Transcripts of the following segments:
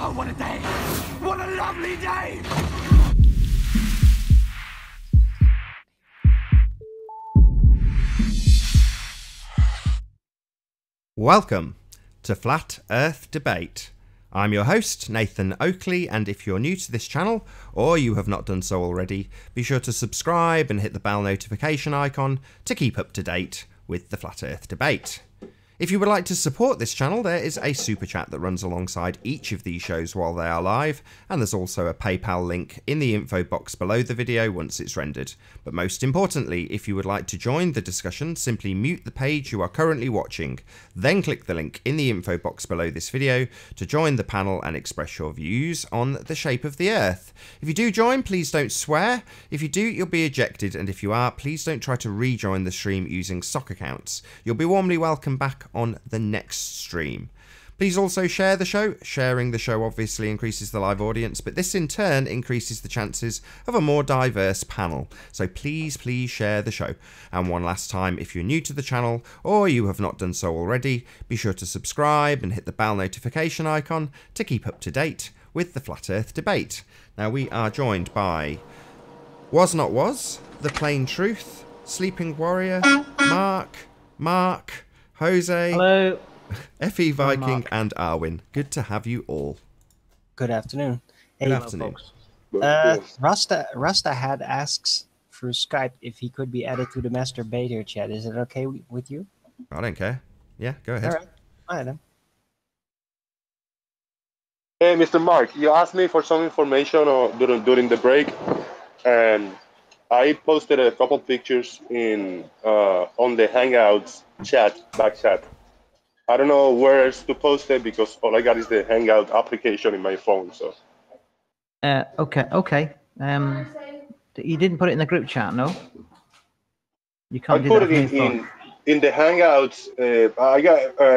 Oh, what a day! What a lovely day! Welcome to Flat Earth Debate. I'm your host, Nathan Oakley, and if you're new to this channel, or you have not done so already, be sure to subscribe and hit the bell notification icon to keep up to date with the Flat Earth Debate. If you would like to support this channel, there is a super chat that runs alongside each of these shows while they are live, and there's also a PayPal link in the info box below the video once it's rendered. But most importantly, if you would like to join the discussion, simply mute the page you are currently watching, then click the link in the info box below this video to join the panel and express your views on the shape of the Earth. If you do join, please don't swear. If you do, you'll be ejected, and if you are, please don't try to rejoin the stream using sock accounts. You'll be warmly welcome back on the next stream. Please also share the show. Sharing the show obviously increases the live audience, but this in turn increases the chances of a more diverse panel. So please share the show. And one last time, if you're new to the channel or you have not done so already, be sure to subscribe and hit the bell notification icon to keep up to date with the Flat Earth Debate. Now we are joined by Was Not Was, The Plain Truth, Sleeping Warrior, Mark, Jose, hello, FE Viking, and Arwin. Good to have you all. good afternoon. Good afternoon. Rasta had asks through Skype if he could be added to the masturbator chat. Is it okay with you? I don't care. Yeah, go ahead. All right then. Hey, Mr. Mark, you asked me for some information during the break, and I posted a couple pictures on the Hangouts back chat. I don't know where else to post it because all I got is the Hangout application in my phone. So. Okay. You didn't put it in the group chat, no? You can't I do put that it in the Hangouts.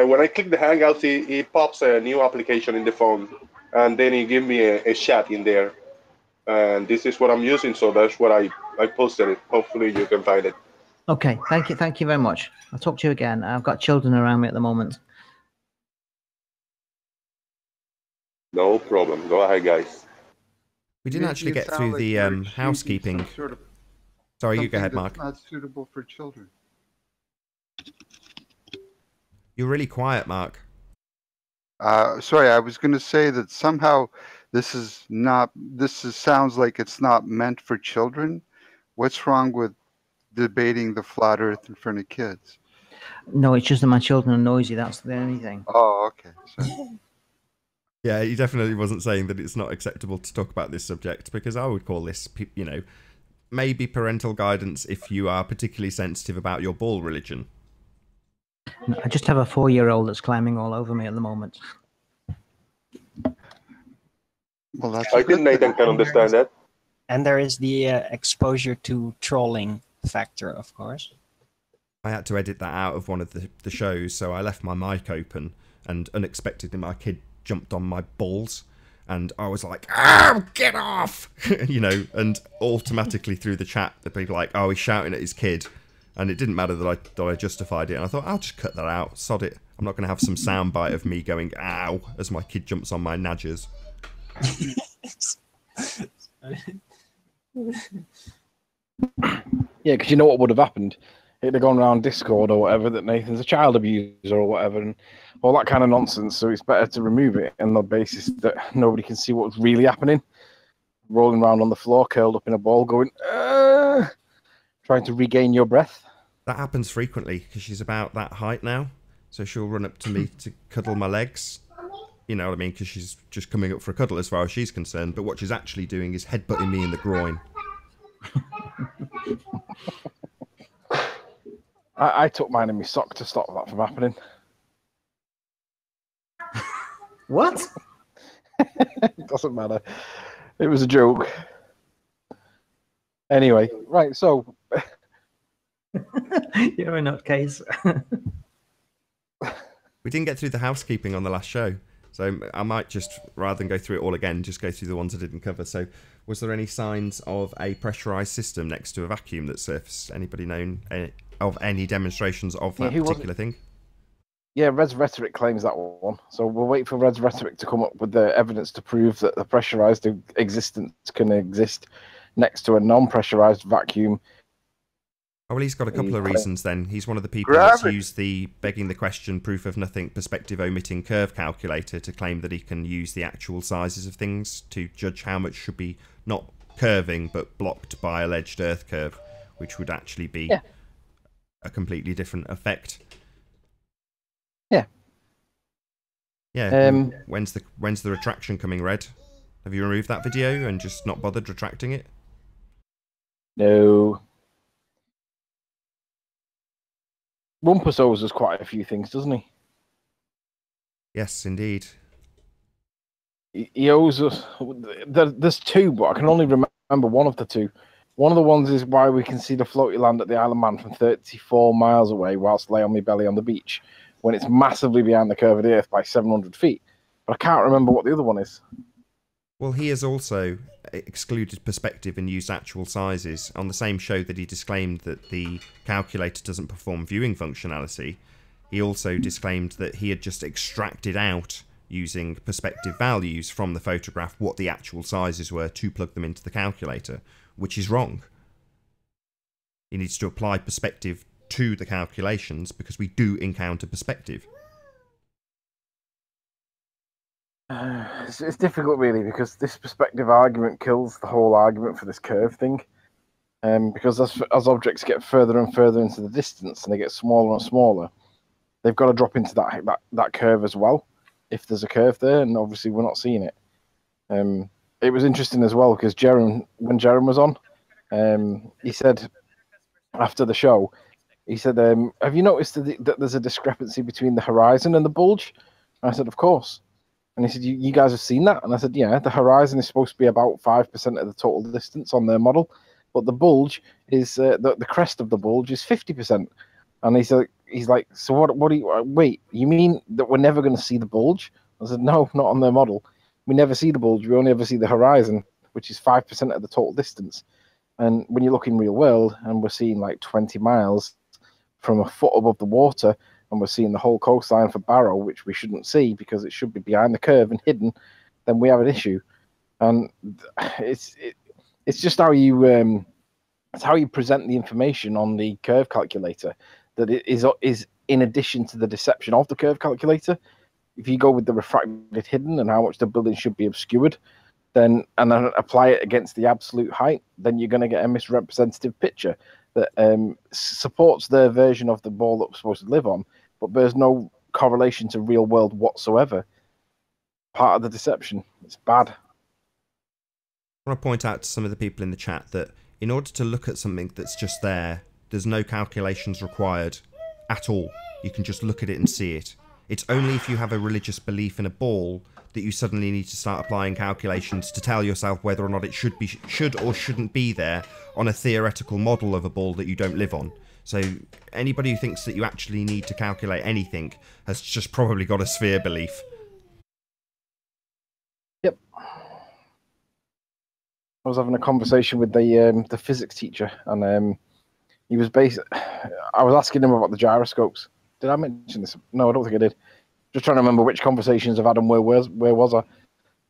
When I click the Hangouts, it pops a new application in the phone, and then it gives me a chat in there. And this is what I'm using, so that's what I posted it. Hopefully you can find it. Okay, thank you very much. I'll talk to you again. I've got children around me at the moment. No problem. Go ahead, guys. We didn't actually get through the housekeeping. Sorry, you go ahead, Mark. Not suitable for children. You're really quiet, Mark. Sorry, I was going to say that somehow this sounds like it's not meant for children. What's wrong with debating the flat Earth in front of kids? No, it's just that my children are noisy. That's the only thing. Oh, okay. So. Yeah, he definitely wasn't saying that it's not acceptable to talk about this subject, because I would call this, maybe parental guidance if you are particularly sensitive about your ball religion. I just have a 4-year-old that's climbing all over me at the moment. Well, that's I think Nathan can understand that. And there is the exposure to trolling factor, of course. I had to edit that out of one of the shows, so I left my mic open, and unexpectedly my kid jumped on my balls, and I was like, "Oh, get off!" and automatically through the chat, the people were like, "Oh, he's shouting at his kid," and it didn't matter that I justified it, and I thought, I'll just cut that out, sod it. I'm not going to have some soundbite of me going, "Ow," as my kid jumps on my nadgers. Yeah, because you know what would have happened? It'd have gone around Discord or whatever that Nathan's a child abuser or whatever, and all that kind of nonsense. So it's better to remove it on the basis that nobody can see what's really happening. Rolling around on the floor, curled up in a ball, going, trying to regain your breath. That happens frequently because she's about that height now, so she'll run up to me to cuddle my legs. You know what I mean? Because she's just coming up for a cuddle as far as she's concerned, but what she's actually doing is headbutting me in the groin. I took mine in my sock to stop that from happening. What? It doesn't matter. It was a joke. Anyway, right, so... You're a nutcase. We didn't get through the housekeeping on the last show, so I might just, rather than go through it all again, just go through the ones I didn't cover. So, was there any signs of a pressurized system next to a vacuum that surfaced? Anybody known of any demonstrations of that particular thing? Yeah, Red's Rhetoric claims that one. So we'll wait for Red's Rhetoric to come up with the evidence to prove that the pressurized existence can exist next to a non-pressurized vacuum. Oh, well, he's got a couple of reasons then. He's one of the people Grab that's it. used the begging the question, proof of nothing, perspective omitting curve calculator to claim that he can use the actual sizes of things to judge how much should be not curving but blocked by alleged Earth curve, which would actually be a completely different effect. Yeah. Yeah. When's the retraction coming, Red? Have you removed that video and just not bothered retracting it? No. Rumpus owes us quite a few things, doesn't he? Yes, indeed. He owes us. There's two, but I can only remember one of the two. One of the ones is why we can see the floaty land at the Isle of Man from 34 miles away whilst lay on my belly on the beach, when it's massively behind the curve of the Earth by 700 feet. But I can't remember what the other one is. Well, he has also excluded perspective and used actual sizes on the same show that he disclaimed that the calculator doesn't perform viewing functionality. He also disclaimed that he had just extracted out, using perspective values from the photograph, what the actual sizes were to plug them into the calculator, which is wrong. He needs to apply perspective to the calculations because we do encounter perspective. It's difficult, really, because this perspective argument kills the whole argument for this curve thing. Because as objects get further and further into the distance and they get smaller and smaller, they've got to drop into that curve as well, if there's a curve there, and obviously we're not seeing it. It was interesting as well, because when Jerem was on, he said after the show, he said, have you noticed that there's a discrepancy between the horizon and the bulge? And I said, of course. And he said, you guys have seen that? And I said, yeah, the horizon is supposed to be about 5% of the total distance on their model, but the bulge is, the crest of the bulge is 50%. And he's like, so what do you, wait, you mean that we're never going to see the bulge? I said, no, not on their model. We never see the bulge. We only ever see the horizon, which is 5% of the total distance. And when you look in real world, and we're seeing like 20 miles from a foot above the water, and we're seeing the whole coastline for Barrow, which we shouldn't see because it should be behind the curve and hidden, then we have an issue. And it's just how you it's how you present the information on the curve calculator that it is in addition to the deception of the curve calculator. If you go with the refracted hidden and how much the building should be obscured, then apply it against the absolute height, then you're going to get a misrepresentative picture that supports their version of the ball that we're supposed to live on, but there's no correlation to real world whatsoever. Part of the deception. It's bad. I want to point out to some of the people in the chat that in order to look at something that's just there, there's no calculations required at all. You can just look at it and see it. It's only if you have a religious belief in a ball that you suddenly need to start applying calculations to tell yourself whether or not it should or shouldn't be there on a theoretical model of a ball that you don't live on. So anybody who thinks that you actually need to calculate anything has just probably got a sphere belief. Yep. I was having a conversation with the physics teacher, and he was I was asking him about the gyroscopes. Did I mention this? No, I don't think I did. Just trying to remember which conversations I've had and where was I?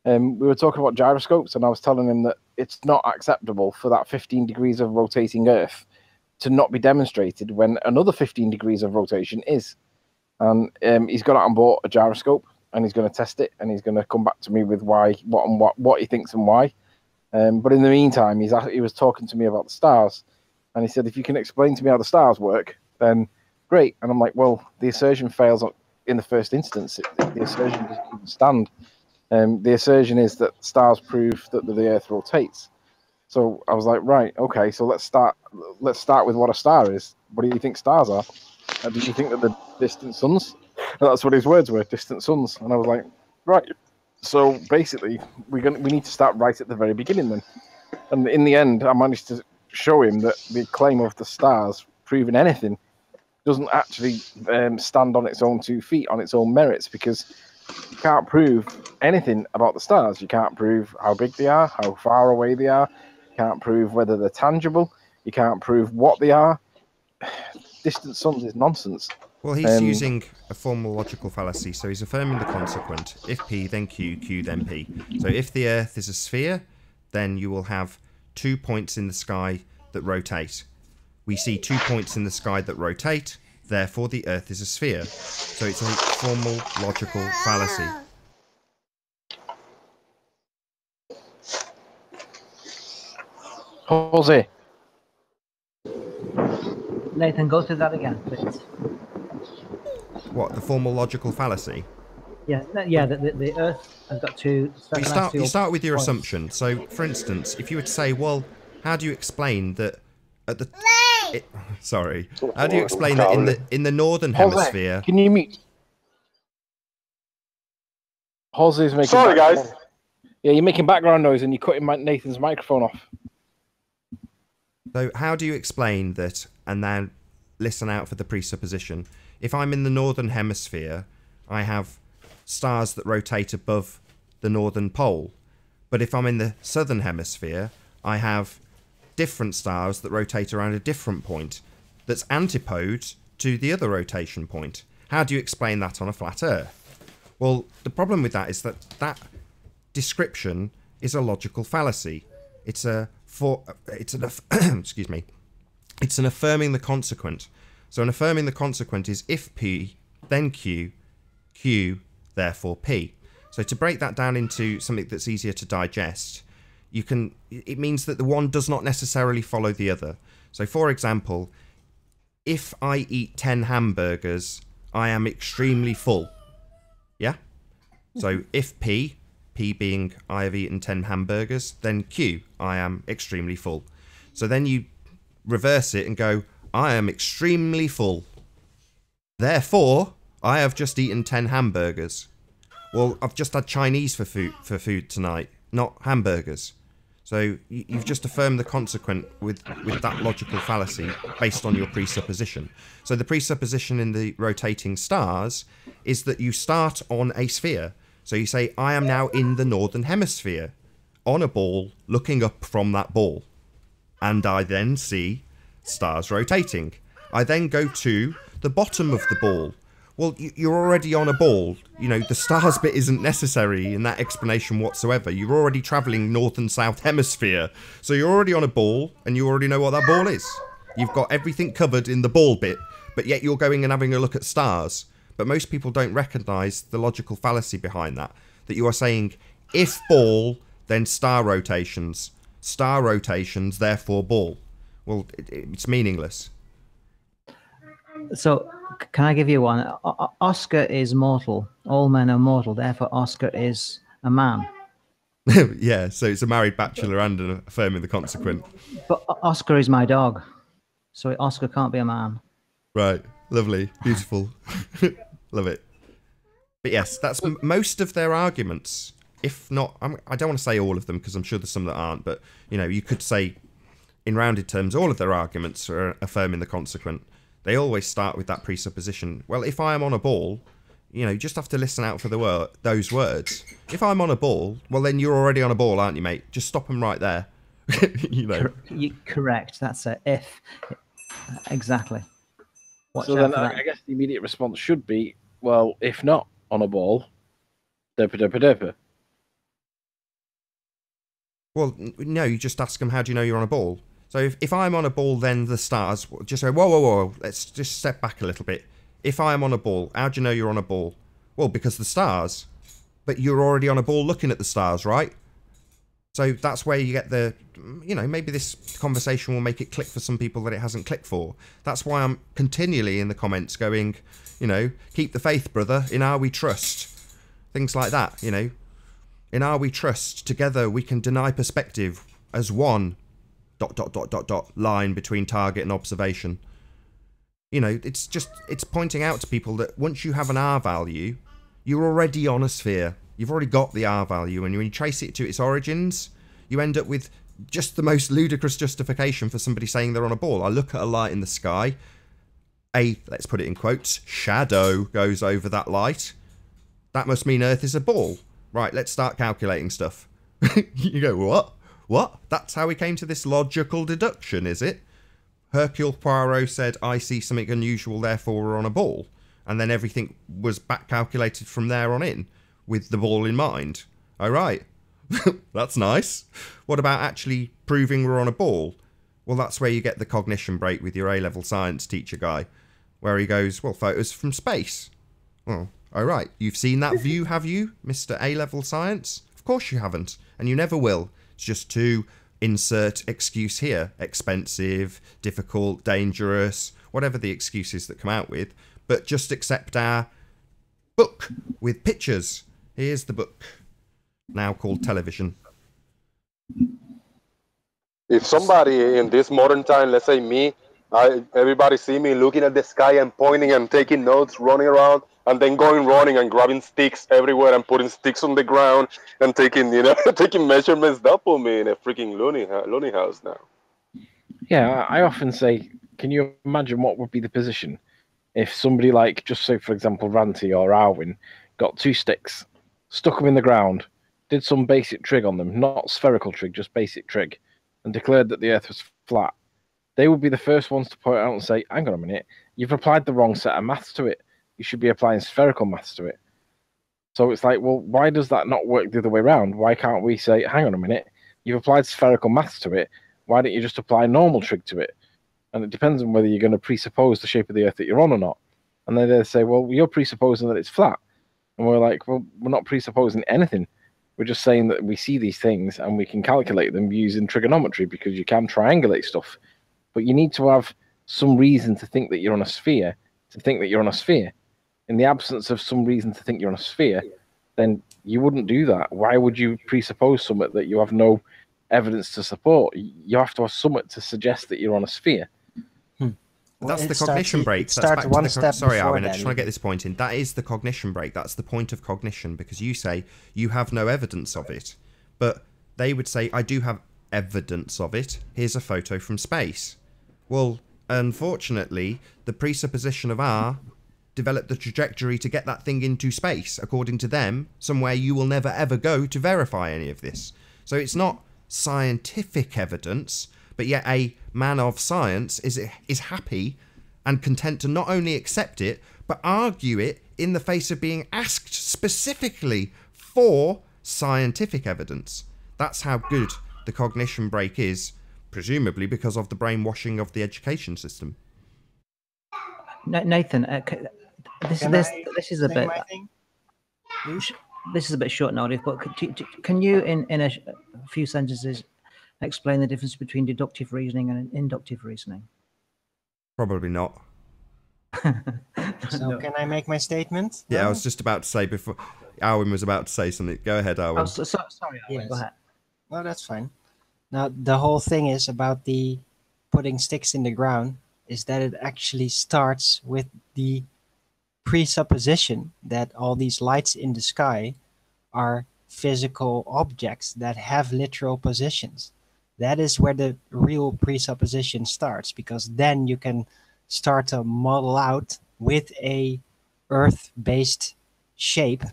We were talking about gyroscopes, and I was telling him that it's not acceptable for that 15 degrees of rotating Earth to not be demonstrated when another 15 degrees of rotation is. And he's gone out and bought a gyroscope, and he's going to test it, and he's going to come back to me with what he thinks and why. But in the meantime, he was talking to me about the stars, and he said, if you can explain to me how the stars work, then great. And I'm like, well, the assertion fails in the first instance. The assertion doesn't even stand. The assertion is that stars prove that the Earth rotates. So I was like, right, okay, so let's start with what a star is. What do you think stars are? Do you think that the distant suns? That's what his words were, distant suns. And I was like, right. So basically, we need to start right at the very beginning then. And in the end, I managed to show him that the claim of the stars proving anything doesn't actually stand on its own 2 feet, on its own merits, because you can't prove anything about the stars. You can't prove how big they are, how far away they are. You can't prove whether they're tangible. You can't prove what they are. Distant suns is nonsense. Well, he's using a formal logical fallacy, so he's affirming the consequent. If P, then Q, Q, then P. So if the Earth is a sphere, then you will have 2 points in the sky that rotate. We see 2 points in the sky that rotate, therefore the Earth is a sphere. So it's a formal logical fallacy. Jose. Nathan, go through that again, please. What, the formal logical fallacy? Yeah, the Earth has got two. You start with your points. assumption. So, for instance, if you were to say, well, how do you explain that at the... sorry. How do you explain that in the northern hemisphere... Can you mute? Jose's making... Sorry, guys. Yeah, you're making background noise and you're cutting Nathan's microphone off. So how do you explain that, and then listen out for the presupposition? If I'm in the northern hemisphere, I have stars that rotate above the northern pole. But if I'm in the southern hemisphere, I have different stars that rotate around a different point that's antipode to the other rotation point. How do you explain that on a flat Earth? Well, the problem with that is that that description is a logical fallacy. It's an excuse me. It's an affirming the consequent. So an affirming the consequent is if P, then Q, Q, therefore P. So to break that down into something that's easier to digest, it means that the one does not necessarily follow the other. So for example, if I eat 10 hamburgers, I am extremely full. Yeah? So if P being I have eaten 10 hamburgers, then Q, I am extremely full. So then you reverse it and go, I am extremely full. Therefore, I have just eaten 10 hamburgers. Well, I've just had Chinese for food tonight, not hamburgers. So you've just affirmed the consequent with that logical fallacy based on your presupposition. So the presupposition in the rotating stars is that you start on a sphere. So you say, I am now in the northern hemisphere, on a ball, looking up from that ball. And I then see stars rotating. I then go to the bottom of the ball. Well, you're already on a ball. You know, the stars bit isn't necessary in that explanation whatsoever. You're already travelling north and south hemisphere. So you're already on a ball, and you already know what that ball is. You've got everything covered in the ball bit, but yet you're going and having a look at stars. But most people don't recognise the logical fallacy behind that. That you are saying, if ball, then star rotations. Star rotations, therefore ball. Well, it's meaningless. So, can I give you one? Oscar is mortal. All men are mortal. Therefore, Oscar is a man. Yeah, so it's a married bachelor and affirming the consequent. But Oscar is my dog. So Oscar can't be a man. Right. Lovely. Beautiful. Love it. But yes, that's most of their arguments. If not, I don't want to say all of them because I'm sure there's some that aren't. But, you know, you could say, in rounded terms, all of their arguments are affirming the consequent. They always start with that presupposition. Well, if I am on a ball, you know, you just have to listen out for those words. If I'm on a ball, well, then you're already on a ball, aren't you, mate? Just stop them right there. You know. Correct. That's a if. Exactly. Watch So then I guess the immediate response should be, well, if not on a ball, derpa. Well, no, you just ask them, how do you know you're on a ball? So if I'm on a ball, then the stars, just say, whoa, let's just step back a little bit. If I am on a ball, how do you know you're on a ball? Well, because the stars. But you're already on a ball looking at the stars, right? So that's where you get the, you know, maybe this conversation will make it click for some people that it hasn't clicked for. That's why I'm continually in the comments going, you know, keep the faith, brother, in our we trust. Things like that, you know. In our we trust, together we can deny perspective as one ... line between target and observation. You know, it's pointing out to people that once you have an R value, you're already on a sphere. You've already got the R value, and when you trace it to its origins, you end up with just the most ludicrous justification for somebody saying they're on a ball. I look at a light in the sky, let's put it in quotes, shadow goes over that light. That must mean Earth is a ball. Right, let's start calculating stuff. You go, what? What? That's how we came to this logical deduction, is it? Hercule Poirot said, I see something unusual, therefore we're on a ball. And then everything was back calculated from there on in, with the ball in mind. Oh, right. That's nice. What about actually proving we're on a ball? Well, that's where you get the cognition break with your A-level science teacher guy, where he goes, well, photos from space. Well, all right. You've seen that view, have you, Mr. A-level science? Of course you haven't, and you never will. It's just to insert excuse here. Expensive, difficult, dangerous, whatever the excuses that come out with. But just accept our book with pictures. Here's the book, now called television. If somebody in this modern time, let's say me, everybody see me looking at the sky and pointing and taking notes, running around, and then going running and grabbing sticks everywhere and putting sticks on the ground and taking, taking measurements, that put me in a freaking loony house now. Yeah, I often say, can you imagine what would be the position if somebody like, just say for example, Ranty or Arwin got 2 sticks, stuck them in the ground, did some basic trig on them, not spherical trig, just basic trig, and declared that the Earth was flat? They would be the first ones to point out and say, hang on a minute, you've applied the wrong set of maths to it. You should be applying spherical maths to it. So it's like, well, why does that not work the other way around? Why can't we say, hang on a minute, you've applied spherical maths to it, why don't you just apply normal trig to it? And it depends on whether you're going to presuppose the shape of the Earth that you're on or not. And then they say, well, you're presupposing that it's flat. And we're like, well, we're not presupposing anything. We're just saying that we see these things and we can calculate them using trigonometry, because you can triangulate stuff. But you need to have some reason to think that you're on a sphere, In the absence of some reason to think you're on a sphere, then you wouldn't do that. Why would you presuppose something that you have no evidence to support? You have to have something to suggest that you're on a sphere. That's the cognition break. Sorry, Arwin, I just want to get this point in. That is the cognition break. That's the point of cognition, because you say you have no evidence of it. But they would say, I do have evidence of it. Here's a photo from space. Well, unfortunately, the presupposition of R developed the trajectory to get that thing into space, according to them, somewhere you will never ever go to verify any of this. So it's not scientific evidence, but yet a man of science is happy and content to not only accept it, but argue it in the face of being asked specifically for scientific evidence. That's how good the cognition break is, presumably because of the brainwashing of the education system. Nathan, this is a bit. This is a bit short notice, but can you, in a few sentences, explain the difference between deductive reasoning and inductive reasoning? Probably not. So can I make my statement? Yeah, I was just about to say before Arwin was about to say something. Go ahead, Arwin. Oh, sorry, Arwin. Yes. Go ahead. No, that's fine. Now, the whole thing is about the putting sticks in the ground is that it actually starts with the presupposition that all these lights in the sky are physical objects that have literal positions. That is where the real presupposition starts, because then you can start to model out with a Earth-based shape,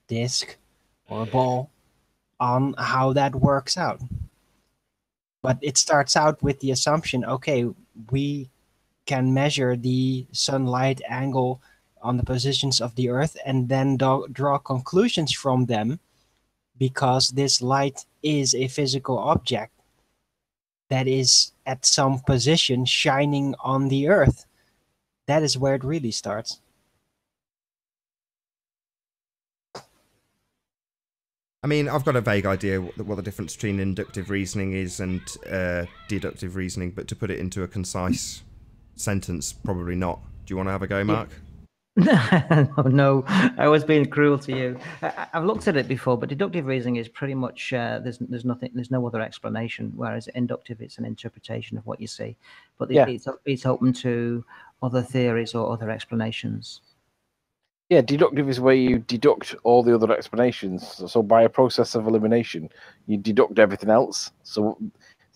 disc or ball, on how that works out. But it starts out with the assumption, okay, we can measure the sunlight angle on the positions of the Earth and then draw conclusions from them, because this light is a physical object that is at some position shining on the Earth. That is where it really starts. I mean, I've got a vague idea what the difference between inductive reasoning is and deductive reasoning, but to put it into a concise sentence, probably not. Do you want to have a go, Mark? No, I was being cruel to you. I've looked at it before, but deductive reasoning is pretty much there's no other explanation, whereas inductive, it's an interpretation of what you see. But it's open to other theories or other explanations. Yeah, deductive is where you deduct all the other explanations. So by a process of elimination, you deduct everything else. So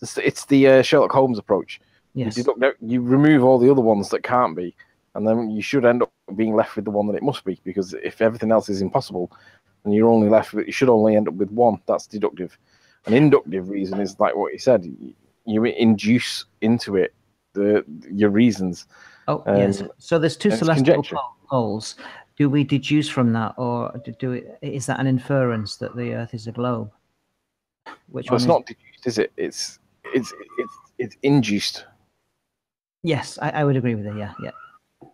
it's the Sherlock Holmes approach. Yes. You remove all the other ones that can't be, and then you should end up being left with the one that it must be, because if everything else is impossible, then you're only left with, you should only end up with one. That's deductive. And inductive reason is like what you said. You induce into it your reasons. Oh, yes. So there's two it's celestial conjecture. poles. Do we deduce from that, or is that an inference that the Earth is a globe? Which Well, one it's not deduced, is it? It's induced. Yes, I would agree with it. Yeah.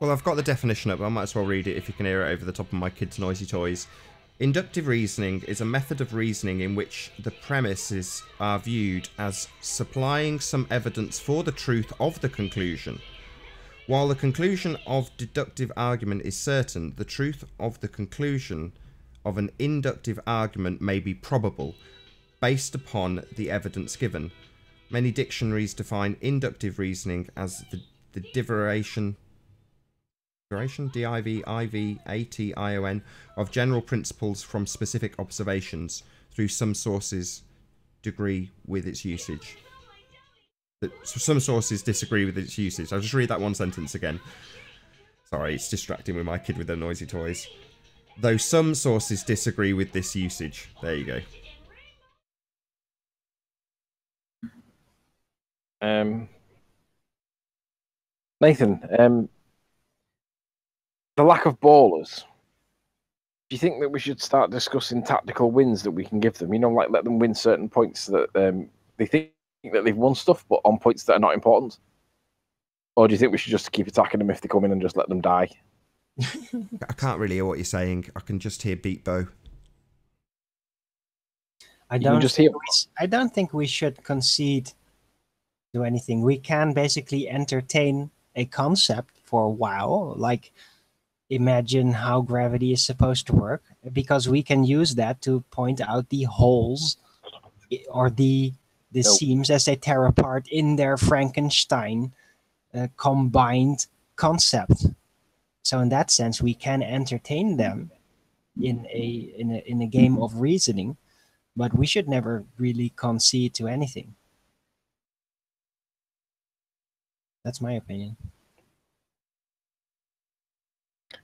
Well, I've got the definition up. I might as well read it if you can hear it over the top of my kids' noisy toys. Inductive reasoning is a method of reasoning in which the premises are viewed as supplying some evidence for the truth of the conclusion. While the conclusion of deductive argument is certain, the truth of the conclusion of an inductive argument may be probable, based upon the evidence given. Many dictionaries define inductive reasoning as the derivation, D-I-V-I-V-A-T-I-O-N, of general principles from specific observations, through some sources disagree with its usage. Some sources disagree with its usage. I'll just read that one sentence again. Sorry, it's distracting with my kid with their noisy toys. Though some sources disagree with this usage. There you go. Nathan, the lack of ballers. Do you think that we should start discussing tactical wins that we can give them? You know, like let them win certain points that they think that they've won stuff, but on points that are not important? Or do you think we should just keep attacking them if they come in and just let them die? I can't really hear what you're saying. I can just hear beat bow. I don't think we should concede to anything. We can basically entertain a concept for a while, like imagine how gravity is supposed to work, because we can use that to point out the holes or the seams as they tear apart in their Frankenstein combined concept. So in that sense, we can entertain them in a game of reasoning, but we should never really concede to anything. That's my opinion.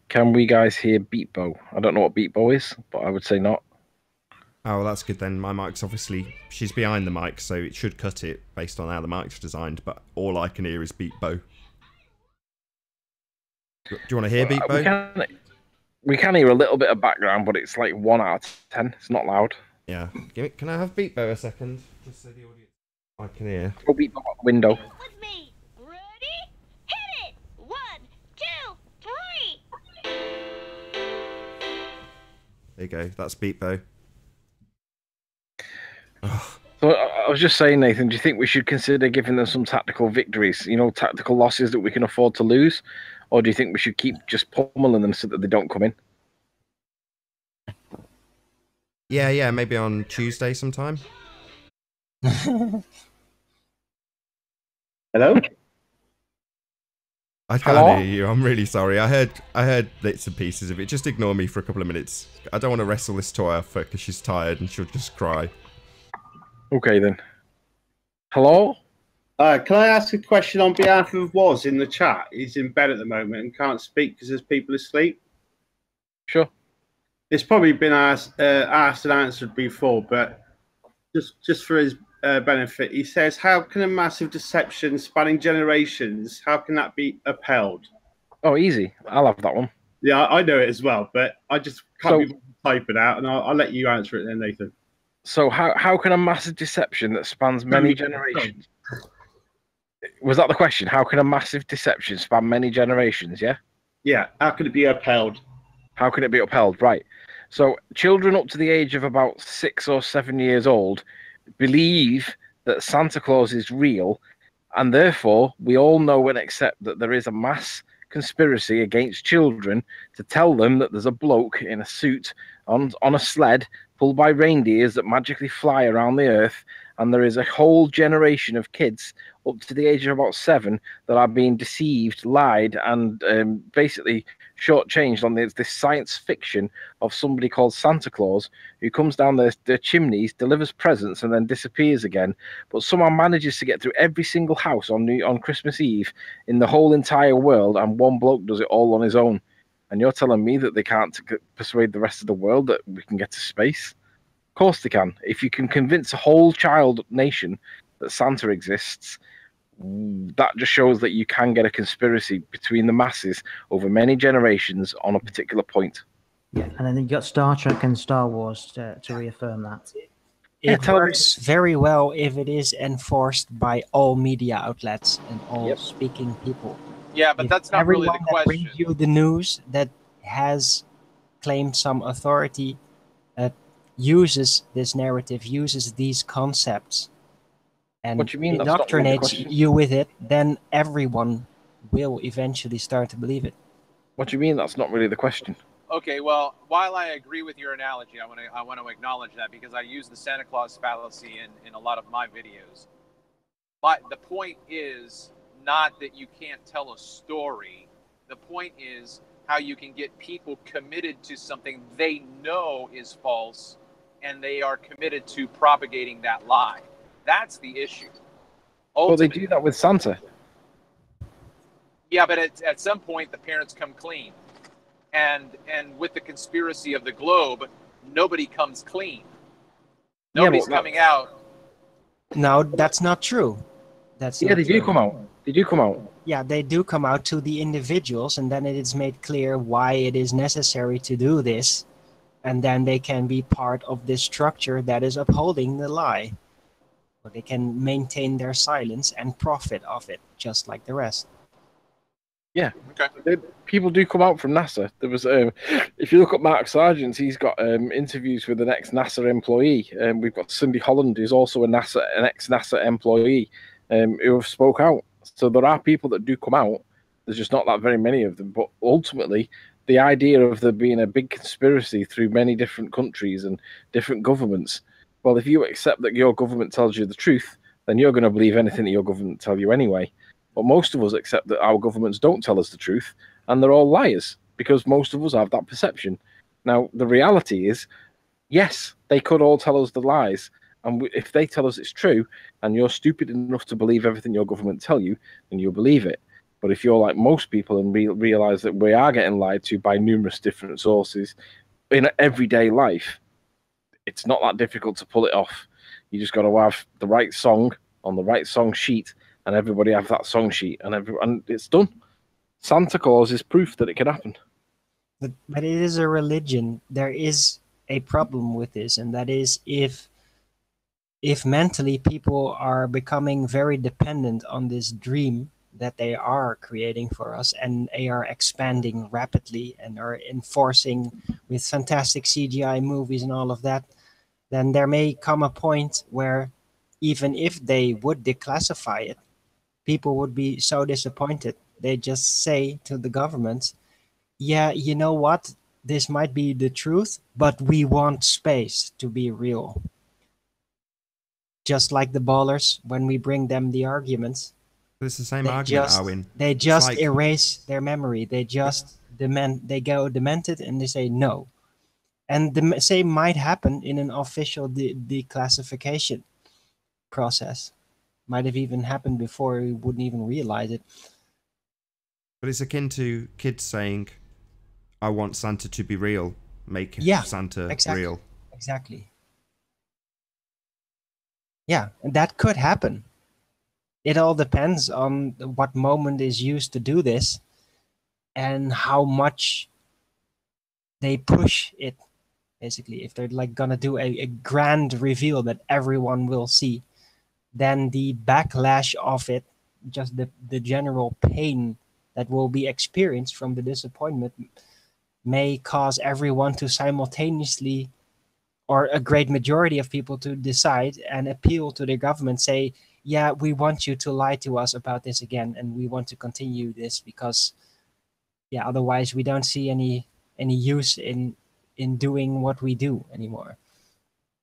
Can we guys hear beat bow? I don't know what beat bow is, but I would say not. Oh, well, that's good then. My mic's obviously... She's behind the mic, so it should cut it based on how the mic's designed, but all I can hear is beat bow. Do you want to hear beat bow? We can hear a little bit of background, but it's like 1 out of 10. It's not loud. Yeah. Can I have beat bow a second? Just so the audience... I can hear. Go beat bow out the window. With me. Ready? Hit it! 1, 2, 3. There you go. That's beat bow. So I was just saying, Nathan, do you think we should consider giving them some tactical victories? You know, tactical losses that we can afford to lose? Or do you think we should keep just pummeling them so that they don't come in? Yeah, maybe on Tuesday sometime. Hello? I can't hear you. I'm really sorry. I heard bits and pieces of it. Just ignore me for a couple of minutes. I don't want to wrestle this toy off her because she's tired and she'll just cry. Okay then. Hello? Can I ask a question on behalf of Woz in the chat? He's in bed at the moment and can't speak because there's people asleep. Sure. It's probably been asked and answered before, but just for his benefit, he says, how can a massive deception spanning generations, how can that be upheld? Oh, easy. I'll have that one. Yeah, I know it as well, but I just can't be able to type it out, and I'll let you answer it then, Nathan. So how can a massive deception that spans many generations... Was that the question? How can a massive deception span many generations, yeah? Yeah, how can it be upheld? How can it be upheld? Right. So children up to the age of about 6 or 7 years old believe that Santa Claus is real, and therefore we all know and accept that there is a mass conspiracy against children to tell them that there's a bloke in a suit on a sled pulled by reindeers that magically fly around the earth, and there is a whole generation of kids up to the age of about 7 that are being deceived, lied, and basically shortchanged on this science fiction of somebody called Santa Claus who comes down their chimneys, delivers presents, and then disappears again, but somehow manages to get through every single house on Christmas Eve in the whole entire world, and one bloke does it all on his own. And you're telling me that they can't persuade the rest of the world that we can get to space? Of course they can. If you can convince a whole child nation that Santa exists, that just shows that you can get a conspiracy between the masses over many generations on a particular point. Yeah, and then you got Star Trek and Star Wars to reaffirm that. It television. works very well if it is enforced by all media outlets and all Yep. speaking people. Yeah, but If that's not really the everyone that brings question. you the news that has claimed some authority uses this narrative, uses these concepts, and What do you mean that's not really the indoctrinates question? you with it, then everyone will eventually start to believe it. What do you mean that's not really the question? Okay, well, while I agree with your analogy, I want to acknowledge that because I use the Santa Claus fallacy in a lot of my videos. But the point is not that you can't tell a story. The point is how you can get people committed to something they know is false, and they are committed to propagating that lie. That's the issue. Well, they do that with Santa. Yeah, but at some point the parents come clean, and with the conspiracy of the globe, nobody comes clean. Nobody's coming out. No, that's not true. That's Yeah, not they true. do come out. They do come out. Yeah, they do come out to the individuals, and then it is made clear why it is necessary to do this, and then they can be part of this structure that is upholding the lie. Or they can maintain their silence and profit off it, just like the rest. Yeah. Okay. People do come out from NASA. There was, if you look at Mark Sargent, he's got interviews with an ex-NASA employee. We've got Cindy Holland, who's also an ex-NASA employee, who have spoke out. So there are people that do come out. There's just not that very many of them. But ultimately, the idea of there being a big conspiracy through many different countries and different governments, well, if you accept that your government tells you the truth, then you're going to believe anything that your government tell you anyway. But most of us accept that our governments don't tell us the truth, and they're all liars, because most of us have that perception. Now, the reality is, yes, they could all tell us the lies, and if they tell us it's true, and you're stupid enough to believe everything your government tell you, then you'll believe it. But if you're like most people and realize that we are getting lied to by numerous different sources in everyday life, it's not that difficult to pull it off. You just got to have the right song on the right song sheet, and everybody have that song sheet, and it's done. Santa Claus is proof that it can happen. But it is a religion. There is a problem with this, and that is if mentally people are becoming very dependent on this dream that they are creating for us, and they are expanding rapidly and are enforcing with fantastic CGI movies and all of that, then there may come a point where even if they would declassify it, people would be so disappointed. They just say to the government, yeah, you know what? This might be the truth, but we want space to be real. Just like the ballers, when we bring them the arguments, It's the same argument, Arwin. they just like- erase their memory. They just they go demented and they say no. And the same might happen in an official declassification process. Might have even happened before we wouldn't even realize it. But it's akin to kids saying, I want Santa to be real. Make Santa real. Exactly. Yeah, and that could happen. It all depends on what moment is used to do this and how much they push it. Basically, if they're like gonna do a grand reveal that everyone will see, then the backlash of it, just the general pain that will be experienced from the disappointment, may cause everyone to simultaneously, or a great majority of people, to decide and appeal to the government, say, yeah, we want you to lie to us about this again, and we want to continue this because, yeah, otherwise we don't see any use in doing what we do anymore.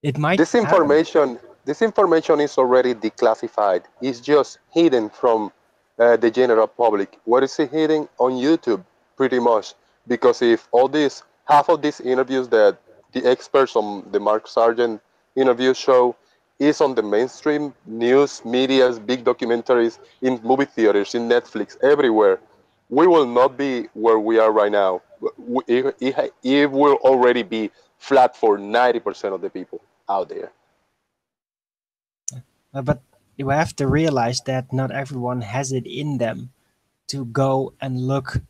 It might This information is already declassified. It's just hidden from the general public. What is it hidden? On YouTube, pretty much. Because if half of these interviews that the experts on the Mark Sargent interview show is on the mainstream news, medias, big documentaries, in movie theaters, in Netflix, everywhere, we will not be where we are right now. It will already be flat for 90% of the people out there. But you have to realize that not everyone has it in them to go and look,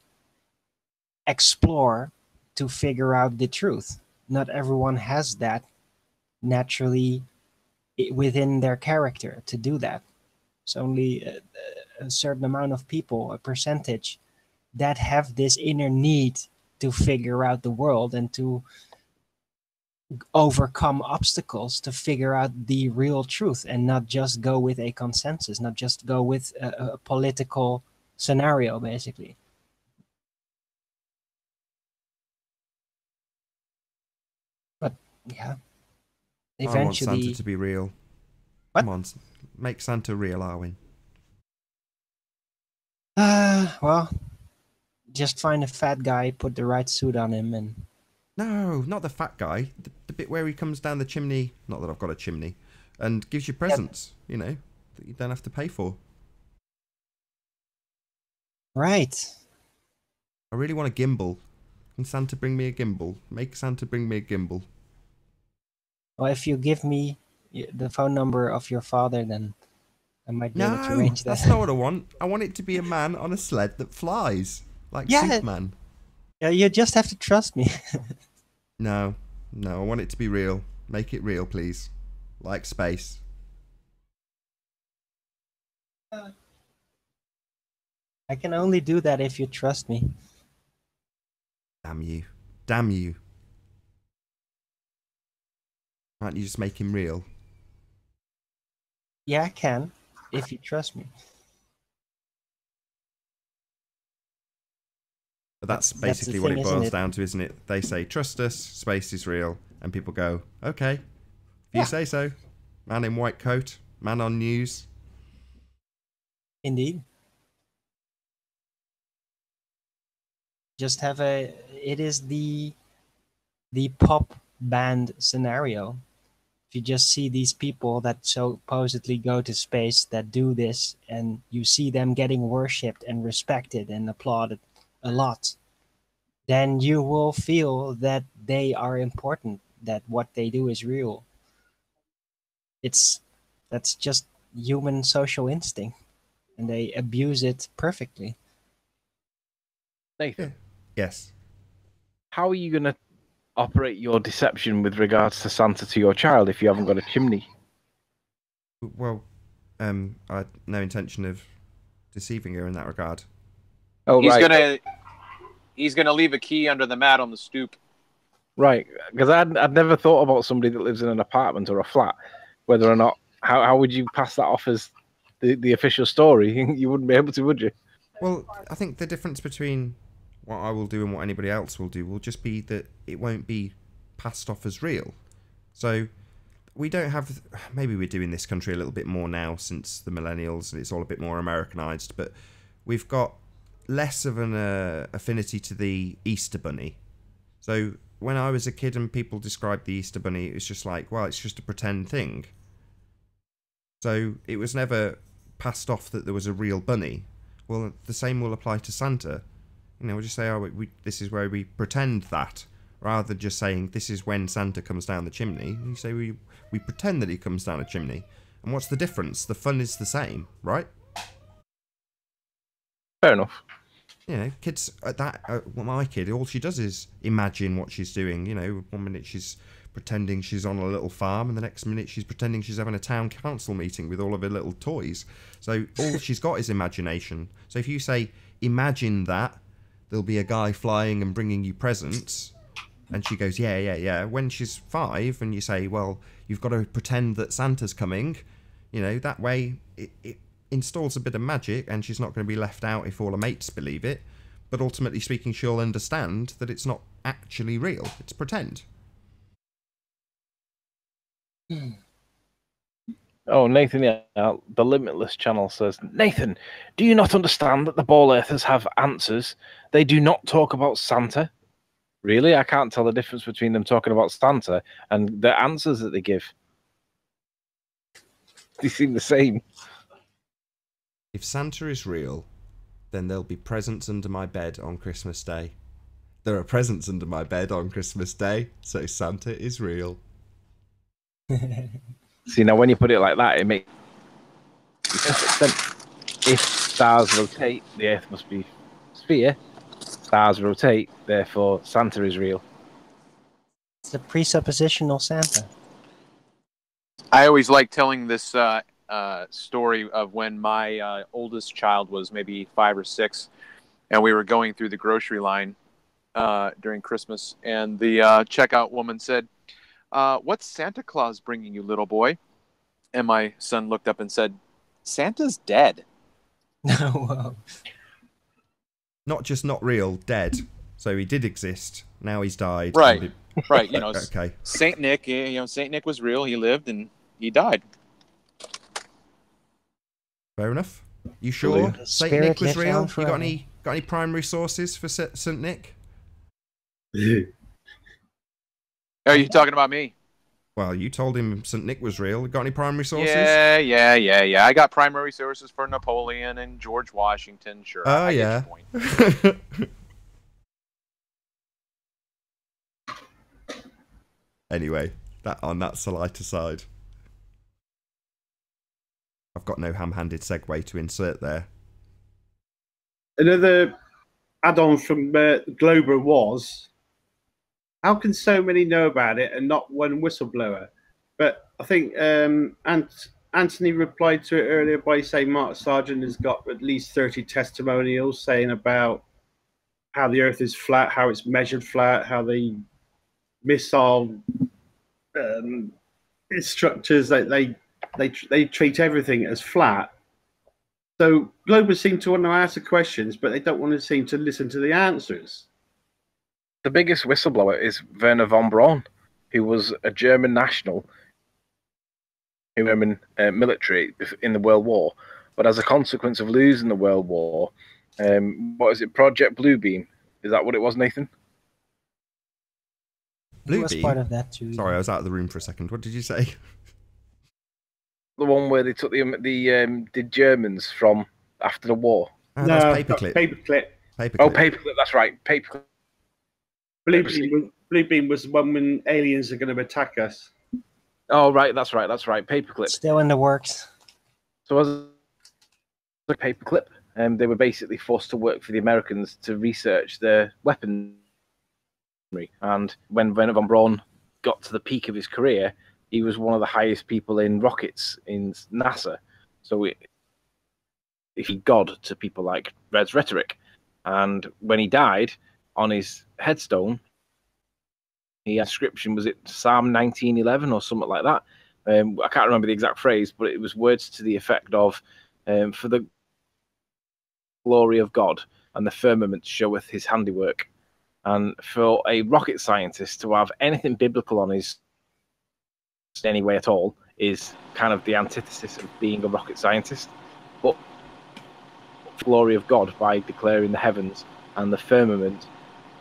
explore, to figure out the truth. Not everyone has that naturally within their character to do that. It's only a certain amount of people, a percentage, that have this inner need to figure out the world and to overcome obstacles to figure out the real truth and not just go with a consensus, not just go with a political scenario, basically. But yeah, I want Santa eventually. to be real. What? Come on, make Santa real, Arwen. Well, just find a fat guy, put the right suit on him, and No, not the fat guy. The bit where he comes down the chimney. Not that I've got a chimney, and gives you presents. You know, that you don't have to pay for. right. I really want a gimbal. Can Santa bring me a gimbal? Make Santa bring me a gimbal. Well, if you give me the phone number of your father, then I might be able to No, arrange that. that's not what I want. I want it to be a man on a sled that flies, like Yeah. Superman. Yeah, you just have to trust me. No, no, I want it to be real. Make it real, please. Like space. I can only do that if you trust me. Damn you. Damn you. Can't you just make him real? Yeah, I can, if you trust me. But that's the basically what thing, it isn't boils it? down to, isn't it? They say, trust us, space is real. And people go, okay, if you Yeah. say so. Man in white coat, man on news. Indeed. Just have a. It is the pop band scenario. If you just see these people that supposedly go to space that do this, and you see them getting worshipped and respected and applauded a lot, then you will feel that they are important, that what they do is real. It's That's just human social instinct, and they abuse it perfectly. Nathan, Yes. how are you going to operate your deception with regards to Santa to your child if you haven't got a chimney? Well, I had no intention of deceiving her in that regard. Oh, right. He's gonna leave a key under the mat on the stoop. Right, because I'd never thought about somebody that lives in an apartment or a flat, whether or not, how would you pass that off as the official story? You wouldn't be able to, would you? Well, I think the difference between what I will do and what anybody else will do will just be that it won't be passed off as real. So we don't have, maybe we're doing this country a little bit more now since the millennials and it's all a bit more Americanized, but we've got less of an affinity to the Easter Bunny. So when I was a kid and people described the Easter Bunny, it was just like, well, it's just a pretend thing. So it was never passed off that there was a real bunny. Well, the same will apply to Santa. You know, we'll just say, oh, this is where we pretend that, rather than just saying, this is when Santa comes down the chimney. You say, we pretend that he comes down a chimney. And what's the difference? The fun is the same, right? Fair enough. You know, kids at that, well, my kid, all she does is imagine what she's doing. You know, one minute she's pretending she's on a little farm, and the next minute she's pretending she's having a town council meeting with all of her little toys. So all she's got is imagination. So if you say, imagine that, there'll be a guy flying and bringing you presents, and she goes, yeah. When she's 5, and you say, well, you've got to pretend that Santa's coming, you know, that way it installs a bit of magic, and she's not going to be left out if all her mates believe it. But ultimately speaking, she'll understand that it's not actually real. It's pretend. Oh, Nathan, yeah, the Limitless channel says, Nathan, do you not understand that the ball earthers have answers? They do not talk about Santa. Really? I can't tell the difference between them talking about Santa and the answers that they give. They seem the same. If Santa is real, then there'll be presents under my bed on Christmas Day. There are presents under my bed on Christmas Day, so Santa is real. See, now when you put it like that, it makes Then if stars rotate, the Earth must be a sphere. Stars rotate, therefore Santa is real. It's a presuppositional Santa. I always like telling this story of when my oldest child was maybe 5 or 6, and we were going through the grocery line during Christmas, and the checkout woman said, "What's Santa Claus bringing you, little boy?" And my son looked up and said, "Santa's dead." Whoa. Not just not real, dead. So he did exist. Now he's died. Right. Right. You know, Okay. Saint Nick. Saint Nick was real. He lived and he died. Fair enough. You sure The Saint Nick spirit was lives real? on You forever. got any primary sources for Saint Nick? Are you talking about me? Well, you told him Saint Nick was real. Got any primary sources? Yeah. I got primary sources for Napoleon and George Washington. Sure. Oh, I get yeah. your point. Anyway, that's the lighter side. I've got no ham-handed segue to insert there. Another add-on from Glober was, how can so many know about it and not one whistleblower? But I think Anthony replied to it earlier by saying Mark Sargent has got at least 30 testimonials saying about how the Earth is flat, how it's measured flat, how the missile instructors they treat everything as flat. So Globers seem to want to ask the questions, but they don't want to seem to listen to the answers. The biggest whistleblower is Werner von Braun, who was a German national, German military in the World War. But as a consequence of losing the World War, what is it, Project Bluebeam? Is that what it was, Nathan? He was Bluebeam? part of that too. Sorry, I was out of the room for a second. What did you say? The one where they took the Germans from after the war. Oh, that's Paperclip. Paperclip. Oh, Paperclip, that's right. Paperclip. Bluebeam was the one when aliens are going to attack us. Oh, right, that's right. Paperclip. Still in the works. So as a Paperclip, they were basically forced to work for the Americans to research their weaponry. And when Werner von Braun got to the peak of his career, he was one of the highest people in rockets in NASA. So he God to people like Red's Rhetoric. And when he died, on his headstone, the inscription, was it Psalm 19:11 or something like that? I can't remember the exact phrase, but it was words to the effect of, for the glory of God and the firmament showeth his handiwork. And for a rocket scientist to have anything biblical on his any way at all is kind of the antithesis of being a rocket scientist. But the glory of God by declaring the heavens and the firmament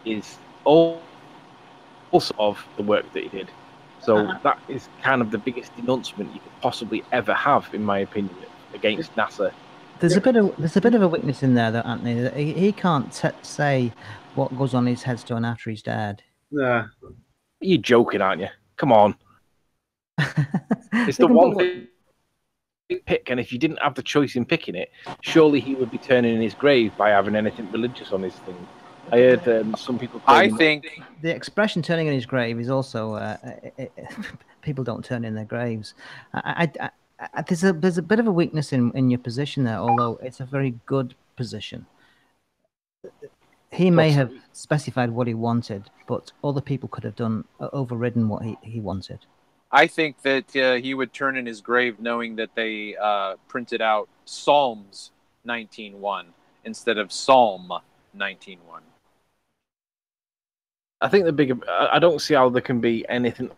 is also of the work that he did. So that is kind of the biggest denouncement you could possibly ever have, in my opinion, against NASA. There's a bit of a weakness in there, though, Anthony. He can't say what goes on his headstone after he's dead. Yeah. You're joking, aren't you? Come on. It's the one thing you pick, and if you didn't have the choice in picking it, surely he would be turning in his grave by having anything religious on his thing. I heard some people. I think the expression "turning in his grave" is also people don't turn in their graves. There's a bit of a weakness in your position there, although it's a very good position. He may have specified what he wanted, but other people could have overridden what he wanted. I think that he would turn in his grave knowing that they printed out Psalms 19:1 instead of Psalm 19:1. I think I don't see how there can be anything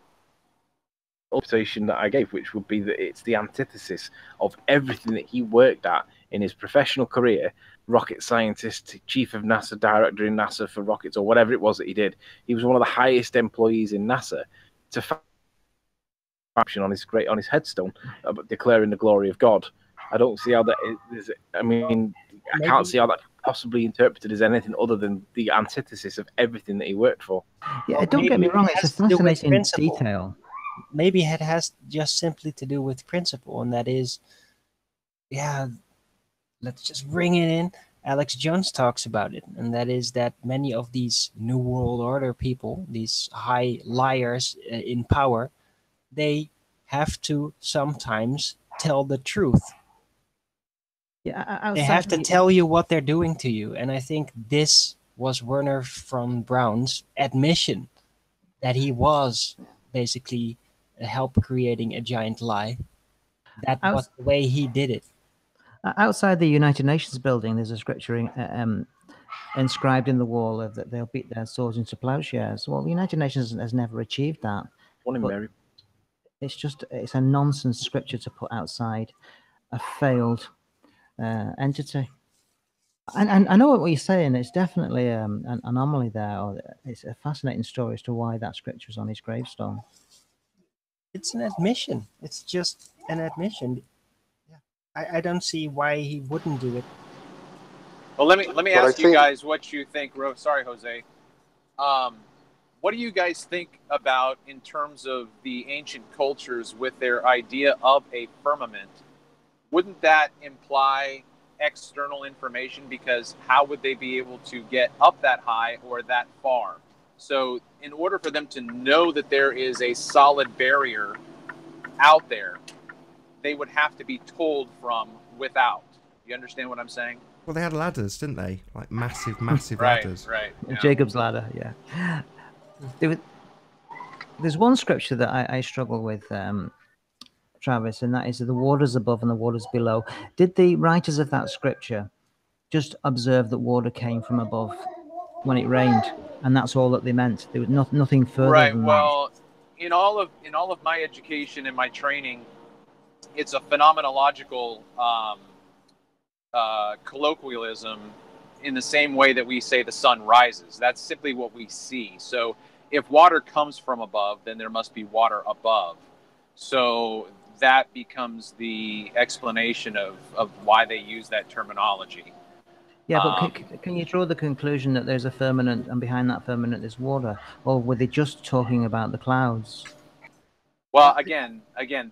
interpretation that I gave, which would be that it's the antithesis of everything that he worked at in his professional career, rocket scientist, chief of NASA, director in NASA for rockets, or whatever it was that he did. He was one of the highest employees in NASA. To on his headstone, declaring the glory of God. I don't see how that is. I mean, I can't see how that possibly interpreted as anything other than the antithesis of everything that he worked for. Yeah, don't get me wrong, it's a fascinating detail. Maybe it has just simply to do with principle, and that is yeah, let's just bring it in. Alex Jones talks about it, and that is that many of these New World Order people, these high liars in power, they have to sometimes tell the truth. Yeah, They outside have to the tell you what they're doing to you. And I think this was Werner von Braun's admission that he was basically help creating a giant lie. That was outs- the way he did it. outside the United Nations building, there's a scripture inscribed in the wall of that they'll beat their swords into plowshares. Well, the United Nations has never achieved that. One in But Mary. it's a nonsense scripture to put outside a failed entity. And I know what you're saying. It's definitely an anomaly there, or it's a fascinating story as to why that scripture is on his gravestone. It's an admission. It's just an admission. Yeah. I don't see why he wouldn't do it. Well, let me But I ask you think- guys what you think. Sorry, Jose. What do you guys think about in terms of the ancient cultures with their idea of a firmament? Wouldn't that imply external information? Because how would they be able to get up that high or that far? So, in order for them to know that there is a solid barrier out there, they would have to be told from without. You understand what I'm saying? Well, they had ladders, didn't they? Like massive, massive Right, ladders. right. Yeah. Jacob's ladder, yeah. There's one scripture that I struggle with, Travis, and that is the waters above and the waters below. Did the writers of that scripture just observe that water came from above when it rained, and that's all that they meant? There was nothing further Right. than that. Well, in all of my education and my training, it's a phenomenological colloquialism in the same way that we say the sun rises. That's simply what we see. So if water comes from above, then there must be water above. So that becomes the explanation of why they use that terminology. Yeah, but can you draw the conclusion that there's a firmament and behind that firmament is water, or were they just talking about the clouds? Well, again,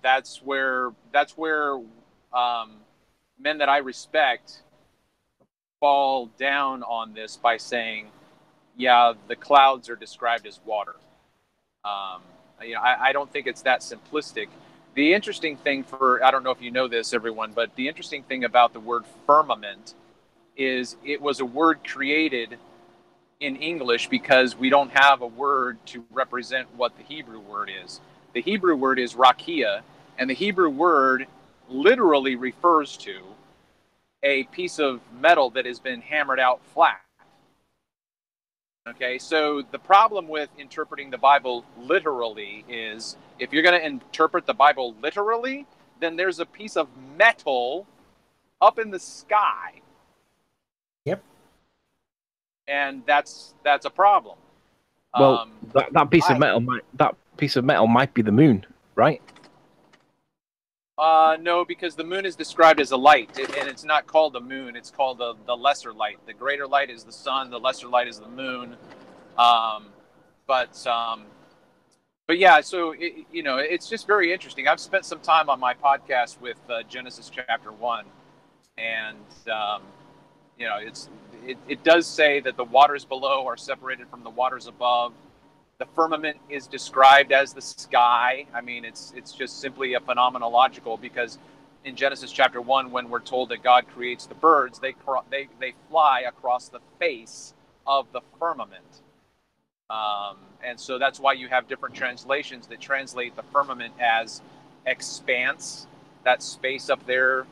that's where men that I respect fall down on this by saying, yeah, the clouds are described as water. I don't think it's that simplistic. The interesting thing I don't know if you know this, everyone, but the interesting thing about the word firmament is it was a word created in English because we don't have a word to represent what the Hebrew word is. The Hebrew word is rakia, and the Hebrew word literally refers to a piece of metal that has been hammered out flat. Okay, so the problem with interpreting the Bible literally is if you're going to interpret the Bible literally, then there's a piece of metal up in the sky. Yep. And that's a problem. Well, that piece of metal might be the moon, right? No, because the moon is described as a light, and it's not called the moon. It's called the lesser light. The greater light is the sun. The lesser light is the moon. But yeah. So it's just very interesting. I've spent some time on my podcast with Genesis chapter 1, and it does say that the waters below are separated from the waters above. The firmament is described as the sky. I mean, it's just simply a phenomenological, because in Genesis chapter 1, when we're told that God creates the birds, they fly across the face of the firmament. And so that's why you have different translations that translate the firmament as expanse, that space up there.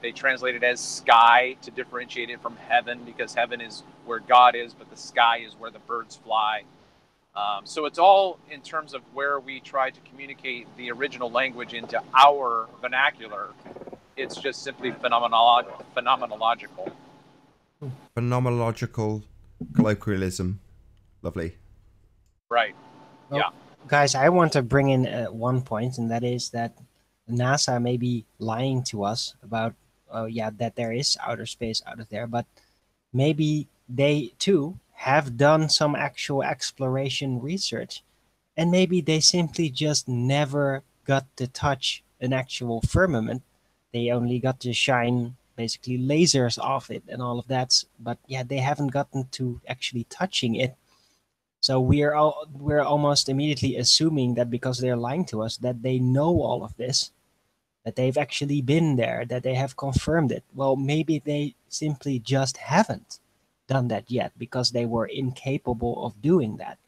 They translate it as sky to differentiate it from heaven, because heaven is where God is, but the sky is where the birds fly. So it's all in terms of where we try to communicate the original language into our vernacular. It's just simply phenomenological. Phenomenological colloquialism. Lovely. Right. Well, yeah. Guys, I want to bring in one point, and that is that NASA may be lying to us about, that there is outer space out of there, but maybe they too have done some actual exploration research, and maybe they simply just never got to touch an actual firmament They only got to shine basically lasers off it and all of that, but yeah, they haven't gotten to actually touching it. So we're almost immediately assuming that because they're lying to us, that they know all of this, that they've actually been there, that they have confirmed it. Well, maybe they simply just haven't done that yet because they were incapable of doing that.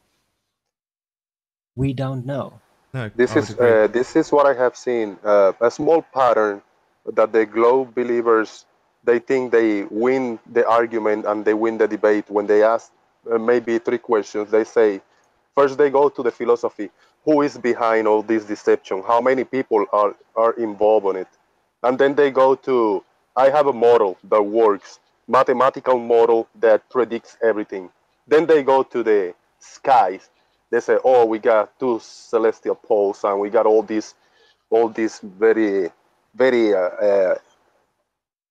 We don't know. No, I would agree. This is what I have seen. A small pattern that the globe believers, they think they win the argument and they win the debate when they ask maybe three questions. They say first they go to the philosophy. Who is behind all this deception? How many people are involved in it? And then they go to I have a model that works, mathematical model that predicts everything. Then they go to the skies. They say, oh, we got two celestial poles and we got all these very, very,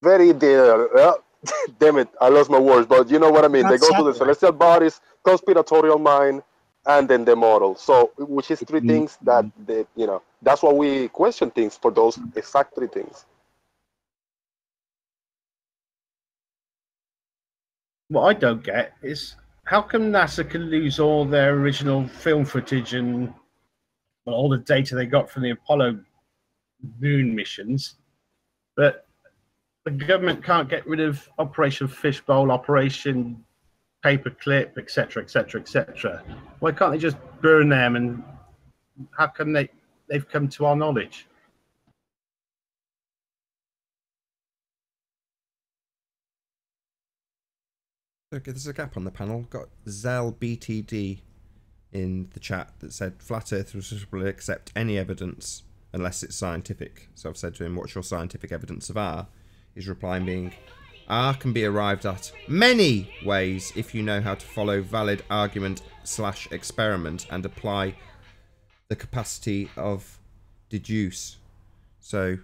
very, damn it, I lost my words, but you know what I mean. They Got go to the satellite. celestial bodies, conspiratorial mind, and then the model. So, which is three things that, that's why we question things for those exact three things. What I don't get is how come NASA can lose all their original film footage and all the data they got from the Apollo moon missions, but the government can't get rid of Operation Fishbowl, Operation Paperclip, etc., etc., etc. Why can't they just burn them? And how come they've come to our knowledge? Okay, there's a gap on the panel. Got Zell BTD in the chat that said flat earthers will accept any evidence unless it's scientific. So I've said to him, what's your scientific evidence of R? His reply being, R can be arrived at many ways if you know how to follow valid argument / experiment and apply the capacity of deduce. So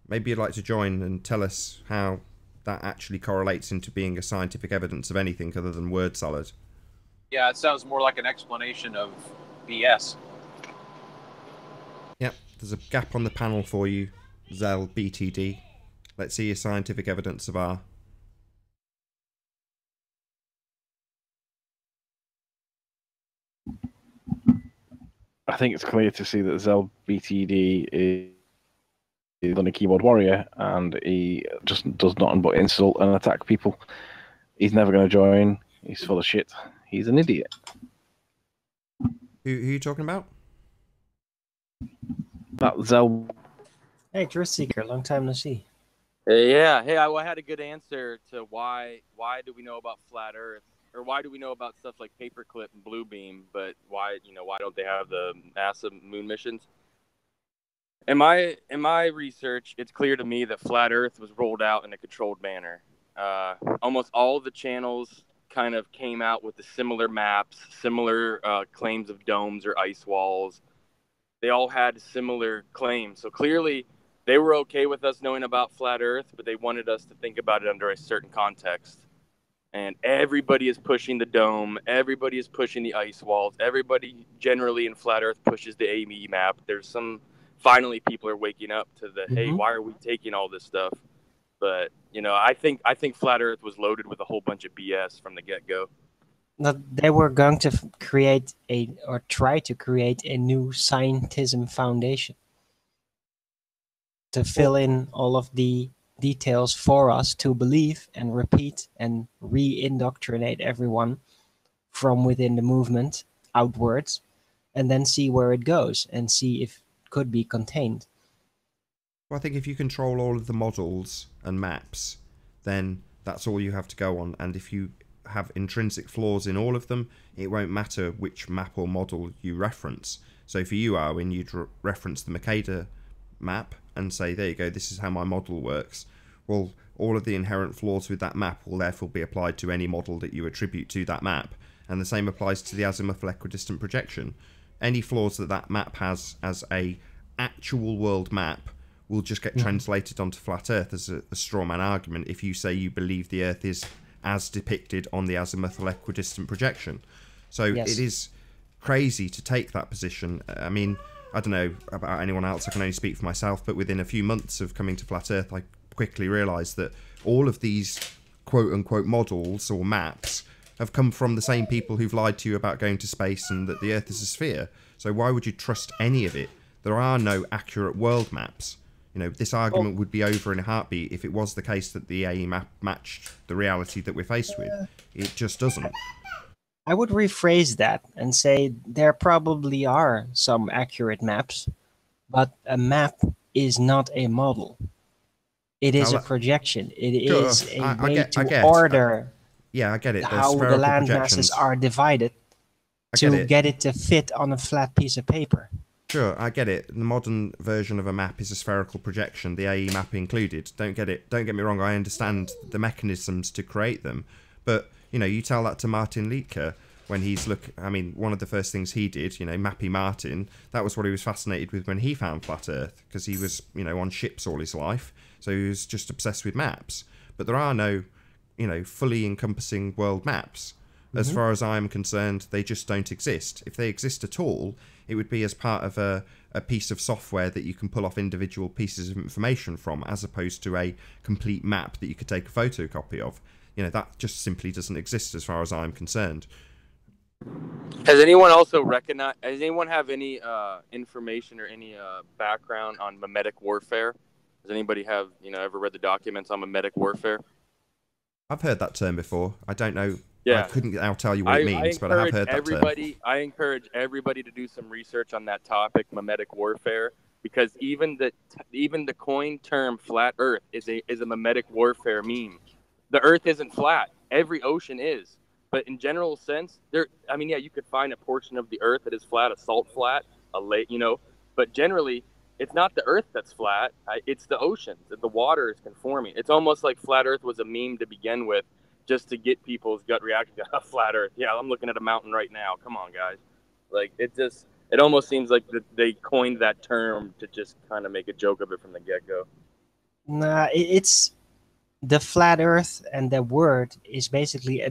maybe you'd like to join and tell us how that actually correlates into being a scientific evidence of anything other than word salad. Yeah, it sounds more like an explanation of BS. Yep, there's a gap on the panel for you, Zell BTD. Let's see your scientific evidence of R. I think it's clear to see that Zell BTD is on a keyboard warrior, and he just does nothing but insult and attack people. He's never going to join. He's full of shit. He's an idiot. Who are you talking about? That Zell. Hey, Truth Seeker, long time no see. Yeah. Hey, I had a good answer to why do we know about flat Earth, or why do we know about stuff like Paperclip and Bluebeam, but why don't they have the NASA moon missions? In my research, it's clear to me that flat Earth was rolled out in a controlled manner. Almost all of the channels kind of came out with the similar maps, similar claims of domes or ice walls. They all had similar claims. So clearly, they were okay with us knowing about flat Earth, but they wanted us to think about it under a certain context. And everybody is pushing the dome. Everybody is pushing the ice walls. Everybody generally in flat Earth pushes the AME map. Finally people are waking up to the, hey, why are we taking all this stuff? But, I think flat Earth was loaded with a whole bunch of BS from the get-go. They were going to try to create a new scientism foundation to fill in all of the details for us to believe and repeat and re-indoctrinate everyone from within the movement outwards, and then see where it goes and see if it could be contained. Well, I think if you control all of the models and maps, then that's all you have to go on. And if you have intrinsic flaws in all of them, it won't matter which map or model you reference. So for you, Arwin, you'd reference the Makeda map and say, there you go, this is how my model works. Well, all of the inherent flaws with that map will therefore be applied to any model that you attribute to that map. And the same applies to the azimuthal equidistant projection. Any flaws that map has as a actual world map will just get translated onto flat Earth as a strawman argument if you say you believe the Earth is as depicted on the azimuthal equidistant projection. So It is crazy to take that position. I mean, I don't know about anyone else, I can only speak for myself, but within a few months of coming to Flat Earth, I quickly realised that all of these quote-unquote models or maps have come from the same people who've lied to you about going to space and that the Earth is a sphere. So why would you trust any of it? There are no accurate world maps. You know, this argument would be over in a heartbeat if it was the case that the AE map matched the reality that we're faced with. It just doesn't. I would rephrase that and say there probably are some accurate maps, but a map is not a model. It is a projection. It is a way to order yeah, I get it. how the land masses are divided to get it to fit on a flat piece of paper. Sure, I get it. The modern version of a map is a spherical projection, the AE map included. Don't get me wrong, I understand the mechanisms to create them. But, you know, you tell that to Martin Liedtke when he's one of the first things he did, you know, Mappy Martin, that was what he was fascinated with when he found Flat Earth, because he was, you know, on ships all his life, so he was just obsessed with maps. But there are no, you know, fully encompassing world maps. As far as I'm concerned, they just don't exist. If they exist at all, it would be as part of a piece of software that you can pull off individual pieces of information from, as opposed to a complete map that you could take a photocopy of. You know, that just simply doesn't exist as far as I'm concerned. Has anyone also recognized? Does anyone have any information or any background on mimetic warfare? Does anybody have, you know, ever read the documents on mimetic warfare? I've heard that term before. I don't know. Yeah. I couldn't now tell you what it means, but I have heard that term. I encourage everybody to do some research on that topic, mimetic warfare, because even the coined term "flat Earth" is a mimetic warfare meme. The Earth isn't flat. Every ocean is, but in general sense, you could find a portion of the Earth that is flat, a salt flat, a lake, you know, but generally, it's not the Earth that's flat. It's the oceans. The water is conforming. It's almost like flat Earth was a meme to begin with, just to get people's gut reaction to flat Earth. Yeah, I'm looking at a mountain right now. Come on, guys. Like, it almost seems like they coined that term to just kind of make a joke of it from the get-go. Nah, it's the flat Earth, and the word is basically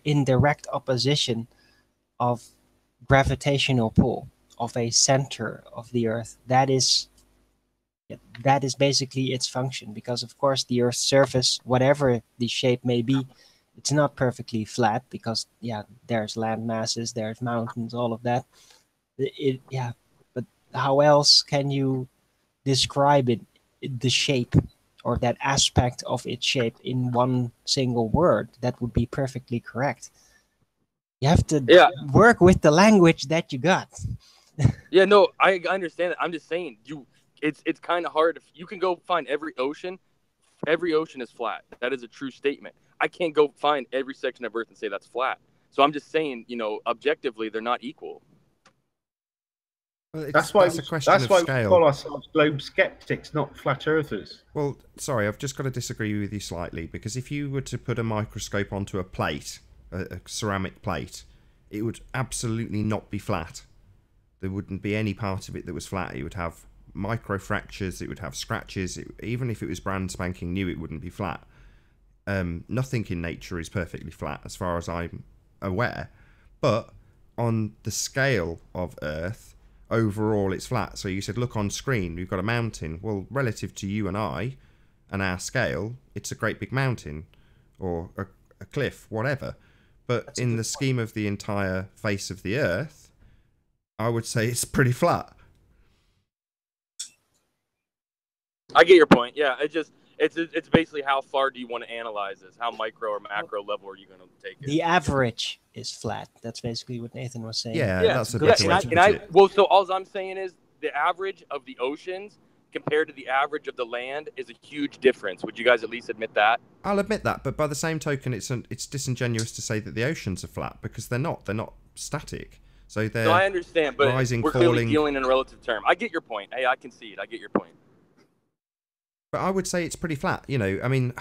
in direct opposition of gravitational pull of a center of the Earth. That is basically its function, because of course the Earth's surface, whatever the shape may be, it's not perfectly flat, because there's land masses, there's mountains, all of that. But how else can you describe it, the shape or that aspect of its shape, in one single word that would be perfectly correct? You have to work with the language that you got. Yeah, no, I understand it. I'm just saying, it's kind of hard. You can go find every ocean. Every ocean is flat. That is a true statement. I can't go find every section of Earth and say that's flat. So I'm just saying, you know, objectively, they're not equal. Well, that's why we call ourselves globe skeptics, not flat earthers. Well, sorry, I've just got to disagree with you slightly, because if you were to put a microscope onto a plate, a ceramic plate, it would absolutely not be flat. There wouldn't be any part of it that was flat. It would have micro fractures, it would have scratches. Even if it was brand spanking new, it wouldn't be flat. Nothing in nature is perfectly flat as far as I'm aware, but on the scale of Earth, overall it's flat. So you said, look on screen, we've got a mountain. Well, relative to you and I and our scale, it's a great big mountain or a cliff, whatever. But in the scheme of the entire face of the Earth, I would say it's pretty flat. I get your point. Yeah, it's basically how far do you want to analyze this? How micro or macro level are you going to take it? The average is flat. That's basically what Nathan was saying. Yeah. That's a better way to put it. Well, so all I'm saying is the average of the oceans compared to the average of the land is a huge difference. Would you guys at least admit that? I'll admit that, but by the same token, it's disingenuous to say that the oceans are flat, because they're not. They're not static. So they're I understand, but rising, we're falling. clearly dealing in a relative term. I get your point. Hey, I can see it. I get your point. But I would say it's pretty flat. You know, I mean,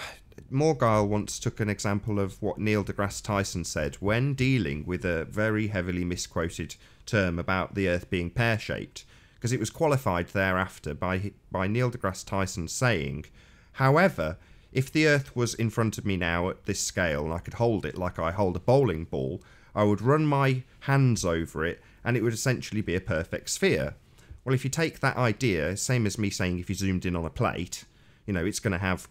Morgile once took an example of what Neil deGrasse Tyson said when dealing with a very heavily misquoted term about the Earth being pear-shaped, because it was qualified thereafter by Neil deGrasse Tyson saying, however, if the Earth was in front of me now at this scale and I could hold it like I hold a bowling ball, I would run my hands over it and it would essentially be a perfect sphere. Well, if you take that idea, same as me saying if you zoomed in on a plate, you know, it's going to have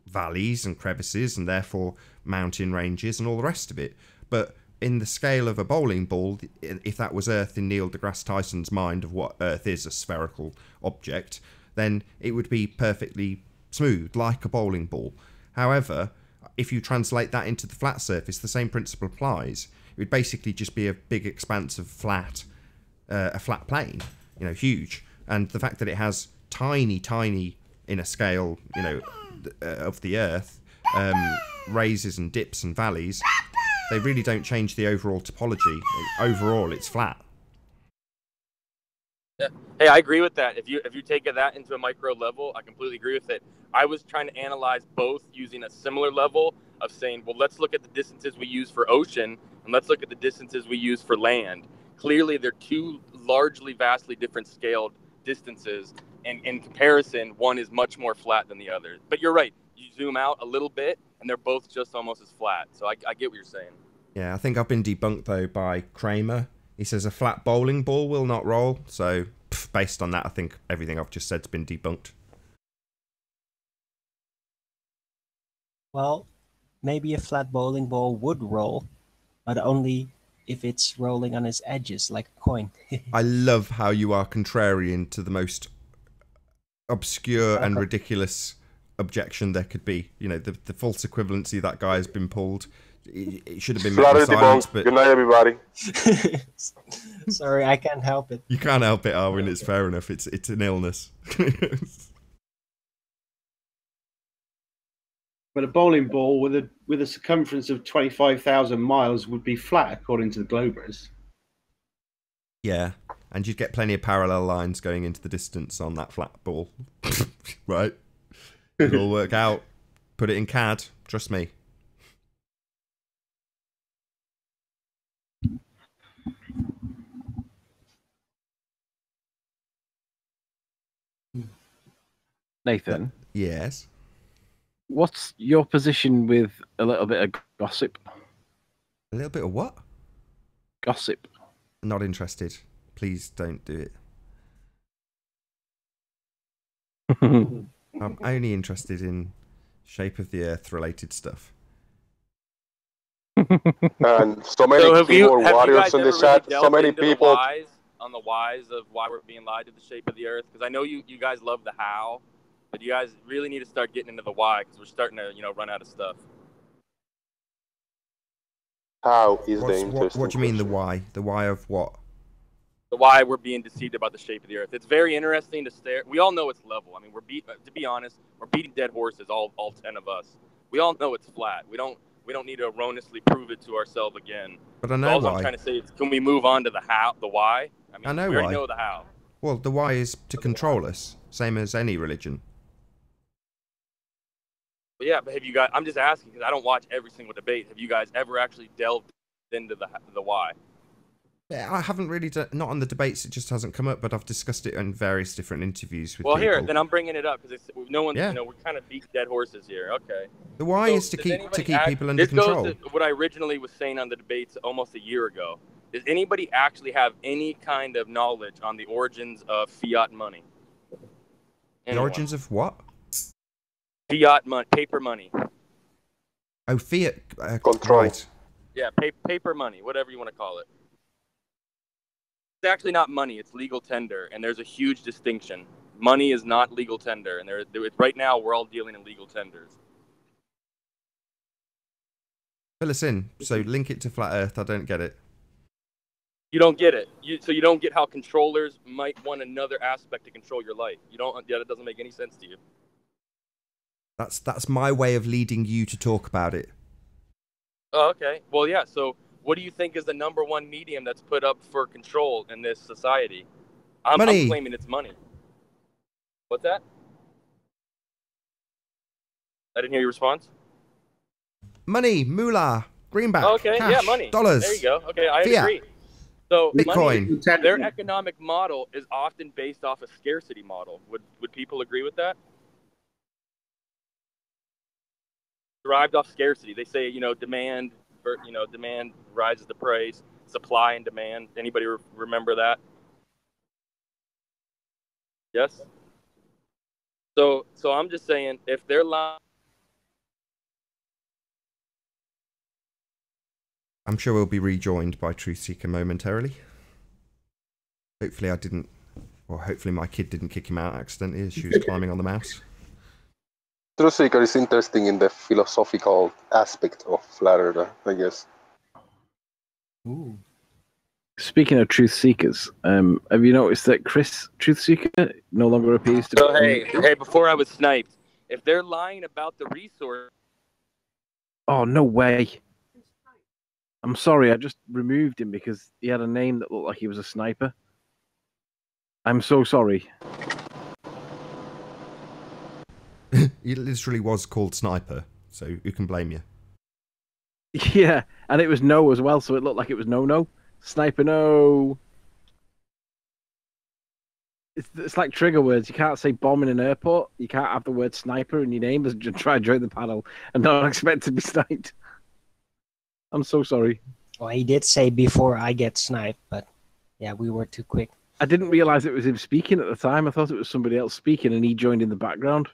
valleys and crevices and therefore mountain ranges and all the rest of it. But in the scale of a bowling ball, if that was Earth in Neil deGrasse Tyson's mind of what Earth is, a spherical object, then it would be perfectly smooth, like a bowling ball. However, if you translate that into the flat surface, the same principle applies. It would basically just be a big expanse of flat, a flat plane, you know, huge. And the fact that it has tiny, in a scale, you know, of the Earth, raises and dips and valleys, they really don't change the overall topology. Overall, it's flat. Yeah. Hey, I agree with that. If you take that into a micro level, I completely agree with it. I was trying to analyze both using a similar level of saying, well, let's look at the distances we use for ocean and let's look at the distances we use for land. Clearly, they're two largely, vastly different scaled distances. And in comparison, one is much more flat than the other. But you're right. You zoom out a little bit, and they're both just almost as flat. So I get what you're saying. Yeah, I think I've been debunked, though, by Kramer. He says a flat bowling ball will not roll. So based on that, I think everything I've just said's been debunked. Well, maybe a flat bowling ball would roll, but only if it's rolling on its edges like a coin. I love how you are contrarian to the most obscure and ridiculous objection there could be. You know, the false equivalency that guy has been pulled. It should have been met with silence, but... Good night, everybody. Sorry, I can't help it. You can't help it, Arwin. It's fair enough. It's an illness. But a bowling ball with a circumference of 25,000 miles would be flat, according to the Globers. Yeah, and you'd get plenty of parallel lines going into the distance on that flat ball. Right? It'll all work out. Put it in CAD. Trust me. Nathan? Yes? What's your position with a little bit of gossip? A little bit of what? Gossip. Not interested. Please don't do it. I'm only interested in shape of the Earth related stuff. And so many warriors in the chat. So many people. On the whys of why we're being lied to the shape of the Earth, because I know you guys love the how, but you guys really need to start getting into the why, because we're starting to run out of stuff. How is the interesting? What do you mean the why? The why of what? The why we're being deceived about the shape of the Earth. It's very interesting to stare. We all know it's level. I mean, to be honest, we're beating dead horses. All 10 of us. We all know it's flat. We don't need to erroneously prove it to ourselves again. But I know all why. I'm trying to say is, can we move on to the how, the why? I mean, I know we already why. know the how. Well, the why is to control us, same as any religion. But yeah, but have you guys? I'm just asking because I don't watch every single debate. Have you guys ever actually delved into the why? Yeah, I haven't really not on the debates. It just hasn't come up, but I've discussed it in various different interviews with people. Here, then I'm bringing it up because no one, Yeah. we're kind of beating dead horses here. Okay. The why is to keep people under this control. Goes to what I originally was saying on the debates almost a year ago. Does anybody actually have any kind of knowledge on the origins of fiat money? The origins of what? Fiat money, paper money. Oh, fiat control. Right. Yeah, paper money, whatever you want to call it. It's actually not money; it's legal tender, and there's a huge distinction. Money is not legal tender, and right now we're all dealing in legal tenders. Fill us in. So link it to flat Earth. I don't get it. You don't get it. So you don't get how controllers might want another aspect to control your life. You don't. Yeah, that doesn't make any sense to you. That's my way of leading you to talk about it. Oh, okay. Well, yeah. So what do you think is the number one medium that's put up for control in this society? I'm claiming it's money. What's that? I didn't hear your response. Money, moolah, greenback, okay, cash, yeah, money. dollars. There you go. Okay, I fiat, agree. So Bitcoin. Money, their economic model is often based off a scarcity model. Would people agree with that? Derived off scarcity. They say, demand rises the price, supply and demand. Anybody remember that? Yes. So I'm just saying, if they're lying. I'm sure we'll be rejoined by Truth Seeker momentarily. Hopefully I didn't, or hopefully my kid didn't kick him out accidentally as she was climbing on the mouse. Truth Seeker is interesting in the philosophical aspect of flat Earth, I guess. Ooh. Speaking of truth seekers, have you noticed that Chris, Truth Seeker, no longer appears to? So hey, before I was sniped, if they're lying about the resource. Oh no way! I'm sorry, I just removed him because he had a name that looked like he was a sniper. I'm so sorry. He literally was called Sniper, so who can blame you? Yeah, and it was no as well, so it looked like it was no. Sniper no. It's like trigger words. You can't say bomb in an airport. You can't have the word sniper in your name as you try and join the panel and not expect to be sniped. I'm so sorry. Well, he did say before I get sniped, but yeah, we were too quick. I didn't realize it was him speaking at the time. I thought it was somebody else speaking and he joined in the background.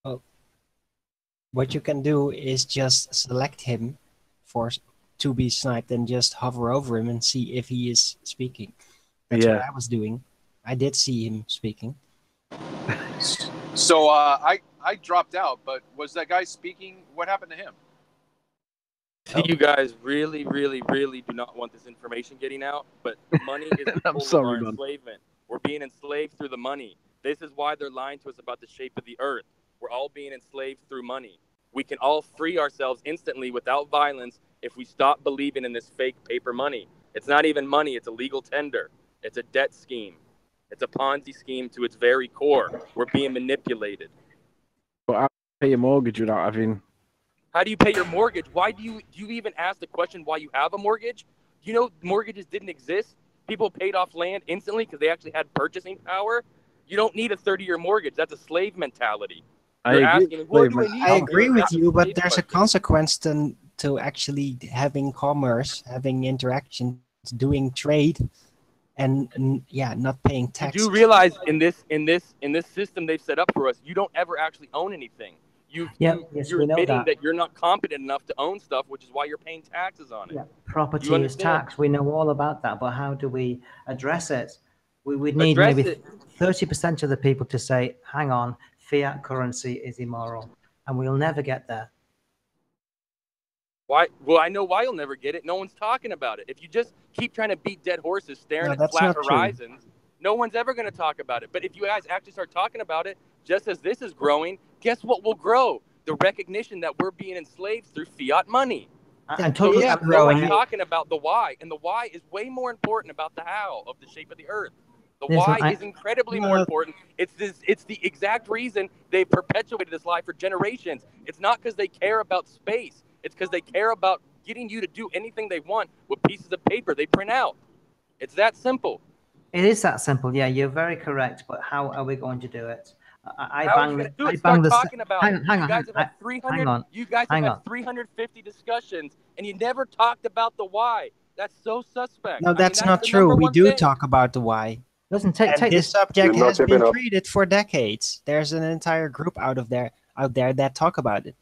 Oh. What you can do is just select him to be sniped and just hover over him and see if he is speaking. That's what I was doing. I did see him speaking. So I dropped out, but was that guy speaking? What happened to him? You guys really, really, really do not want this information getting out, but money is the I'm goal of sorry, our man. enslavement. We're being enslaved through the money. This is why they're lying to us about the shape of the earth. We're all being enslaved through money. We can all free ourselves instantly without violence if we stop believing in this fake paper money. It's not even money. It's a legal tender. It's a debt scheme. It's a Ponzi scheme to its very core. We're being manipulated. But I pay your mortgage without having. How do you pay your mortgage? Why do you even ask the question why you have a mortgage? You know mortgages didn't exist. People paid off land instantly because they actually had purchasing power. You don't need a 30-year mortgage. That's a slave mentality. You're asking, what do I need? I agree with you, but there's a consequence to actually having commerce, having interactions, doing trade, and yeah, not paying You taxes. do realize in this system they've set up for us, you don't ever actually own anything. You're we know admitting that. that you're not competent enough to own stuff, which is why you're paying taxes on it. Yeah, property You is understand? tax. We know all about that, but how do we address it? We would need Address maybe it. 30% of the people to say, hang on, fiat currency is immoral, and we'll never get there. Why? Well, I know why you'll never get it. No one's talking about it. If you just keep trying to beat dead horses staring at flat horizons, no one's ever going to talk about it. But if you guys actually start talking about it, just as this is growing, guess what will grow? The recognition that we're being enslaved through fiat money. And So totally yeah, no growing. one's talking about the why, and the why is way more important about the how of the shape of the earth. The Listen, why is incredibly more important. It's the exact reason they perpetuated this lie for generations. It's not because they care about space. It's because they care about getting you to do anything they want with pieces of paper they print out. It's that simple. It is that simple. Yeah, you're very correct. But how are we going to do it? I How are bang you the. going to do I it? bang Start the. talking about it. Hang You on, guys have had 300. hang on. You guys have Hang had on. 350 discussions, and you never talked about the why. That's so suspect. No, that's I mean, not the true. number We one do thing. talk about the why. Listen, take this this subject You're has not been giving up. treated for decades. There's an entire group out there that talk about it.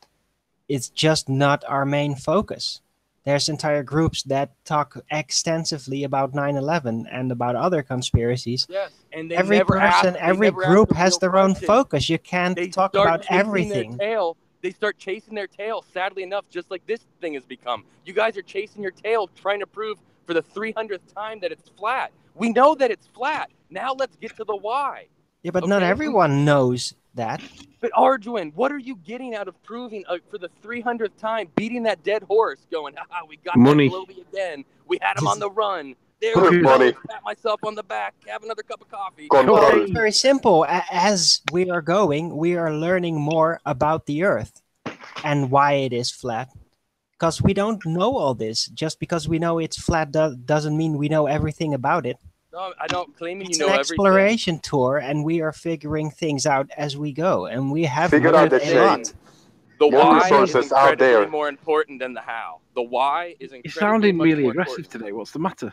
It's just not our main focus. There's entire groups that talk extensively about 9/11 and about other conspiracies. Yes, and they Every never person, ask, every group has their own focus. You can't They talk start about chasing everything. their tail. They start chasing their tail. Sadly enough, just like this thing has become. You guys are chasing your tail, trying to prove for the 300th time that it's flat. We know that it's flat. Now let's get to the why. Yeah, but not everyone knows that. But Arjuin, what are you getting out of proving for the 300th time, beating that dead horse, going, "Ah, we got Money. that Globey again. We had him on the run. There Money. we go. Pat myself on the back. Have another cup of coffee." Well, it's very simple. As we are going, we are learning more about the Earth and why it is flat. Because we don't know all this. Just because we know it's flat doesn't mean we know everything about it. No, I don't claim It's you an know exploration tour, and we are figuring things out as we go. And we have Figure out learned the a lot. chain. The More why is resources out incredibly there. more important than the how. The why is incredibly You're sounding much really more aggressive important. today. What's the matter?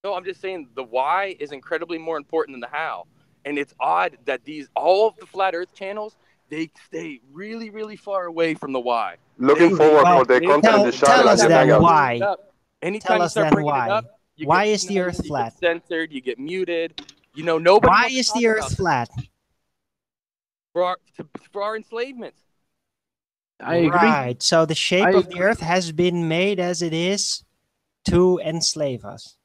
No, I'm just saying the why is incredibly more important than the how. And it's odd that all of the flat Earth channels, they stay really, really far away from the why. Looking forward Well, for the content in the chat tell and us the then Hangouts. why. Anytime Tell you us start then bringing it why. up, you Why get is the sniped, Earth you flat? get censored, you get muted. You know, nobody Why wants to is talk the about Earth this flat? for our enslavement. I agree. Right. So the shape I of the agree. Earth has been made as it is to enslave us.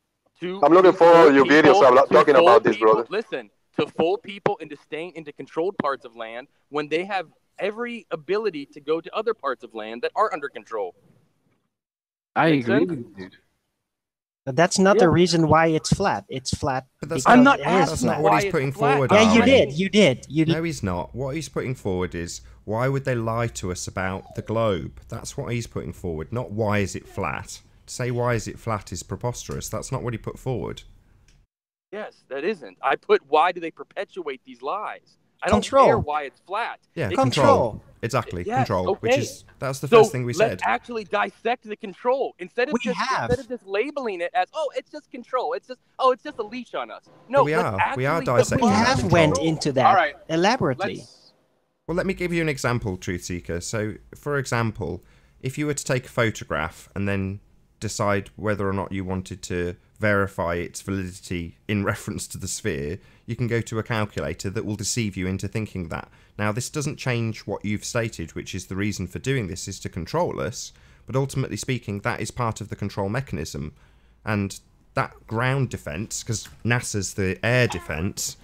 I'm looking forward to your videos. I'm not talking about this, brother. Listen, to fool people into staying into controlled parts of land when they have every ability to go to other parts of land that are under control. I Make agree sense? with you, dude. But that's not the reason why it's flat. It's flat But that's because not it is That's flat. not what why he's it's putting flat. forward, Yeah, you Armin. did. You did. You No, he's not. What he's putting forward is, why would they lie to us about the globe? That's what he's putting forward, not why is it flat. To say why is it flat is preposterous. That's not what he put forward. Yes, that isn't. I put why do they perpetuate these lies? I don't Control. care why it's flat. Yeah, They control. Exactly, Yes, control. okay. Which is, that's the So first thing we let's said. actually dissect the control instead of We have. labeling it as it's just control. It's just a leash on us. No, But we let's are actually dissecting we that have control. went into that All right. elaborately. Well, let me give you an example, Truth Seeker. So, for example, if you were to take a photograph and then decide whether or not you wanted to verify its validity in reference to the sphere, you can go to a calculator that will deceive you into thinking that. Now, this doesn't change what you've stated, which is the reason for doing this is to control us, but ultimately speaking, that is part of the control mechanism. And that ground defense, because NASA's the air defense,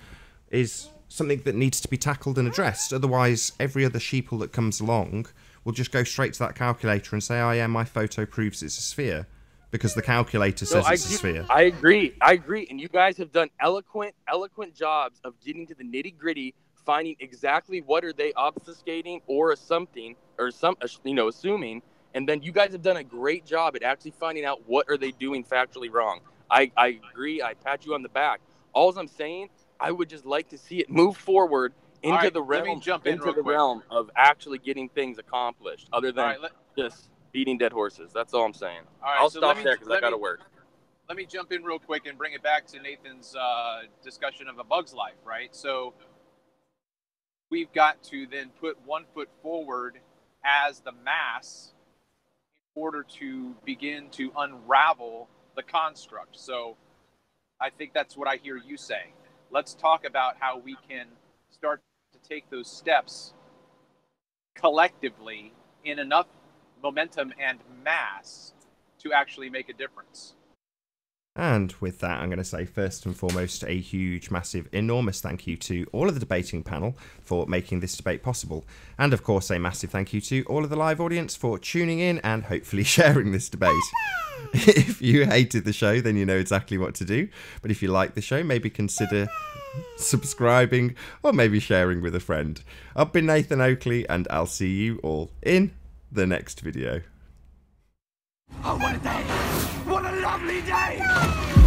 is something that needs to be tackled and addressed. Otherwise, every other sheeple that comes along will just go straight to that calculator and say, oh yeah, my photo proves it's a sphere, because the calculator says it's a sphere. I agree. And you guys have done eloquent jobs of getting to the nitty gritty, finding exactly what are they obfuscating or assuming, and then you guys have done a great job at actually finding out what are they doing factually wrong. I agree. I pat you on the back. All I'm saying, I would just like to see it move forward into the realm of actually getting things accomplished, other than just beating dead horses. That's all I'm saying. All right, I'll so stop there because I got to work. Let me jump in real quick and bring it back to Nathan's discussion of A Bug's Life, right? So we've got to then put 1 foot forward as the mass in order to begin to unravel the construct. So I think that's what I hear you saying. Let's talk about how we can start to take those steps collectively in enough momentum and mass to actually make a difference. And with that, I'm going to say first and foremost a huge, massive, enormous thank you to all of the debating panel for making this debate possible. And of course, a massive thank you to all of the live audience for tuning in and hopefully sharing this debate. If you hated the show, then you know exactly what to do. But if you like the show, maybe consider subscribing or maybe sharing with a friend. I've been Nathan Oakley, and I'll see you all in the next video. Oh, what a day! What a lovely day!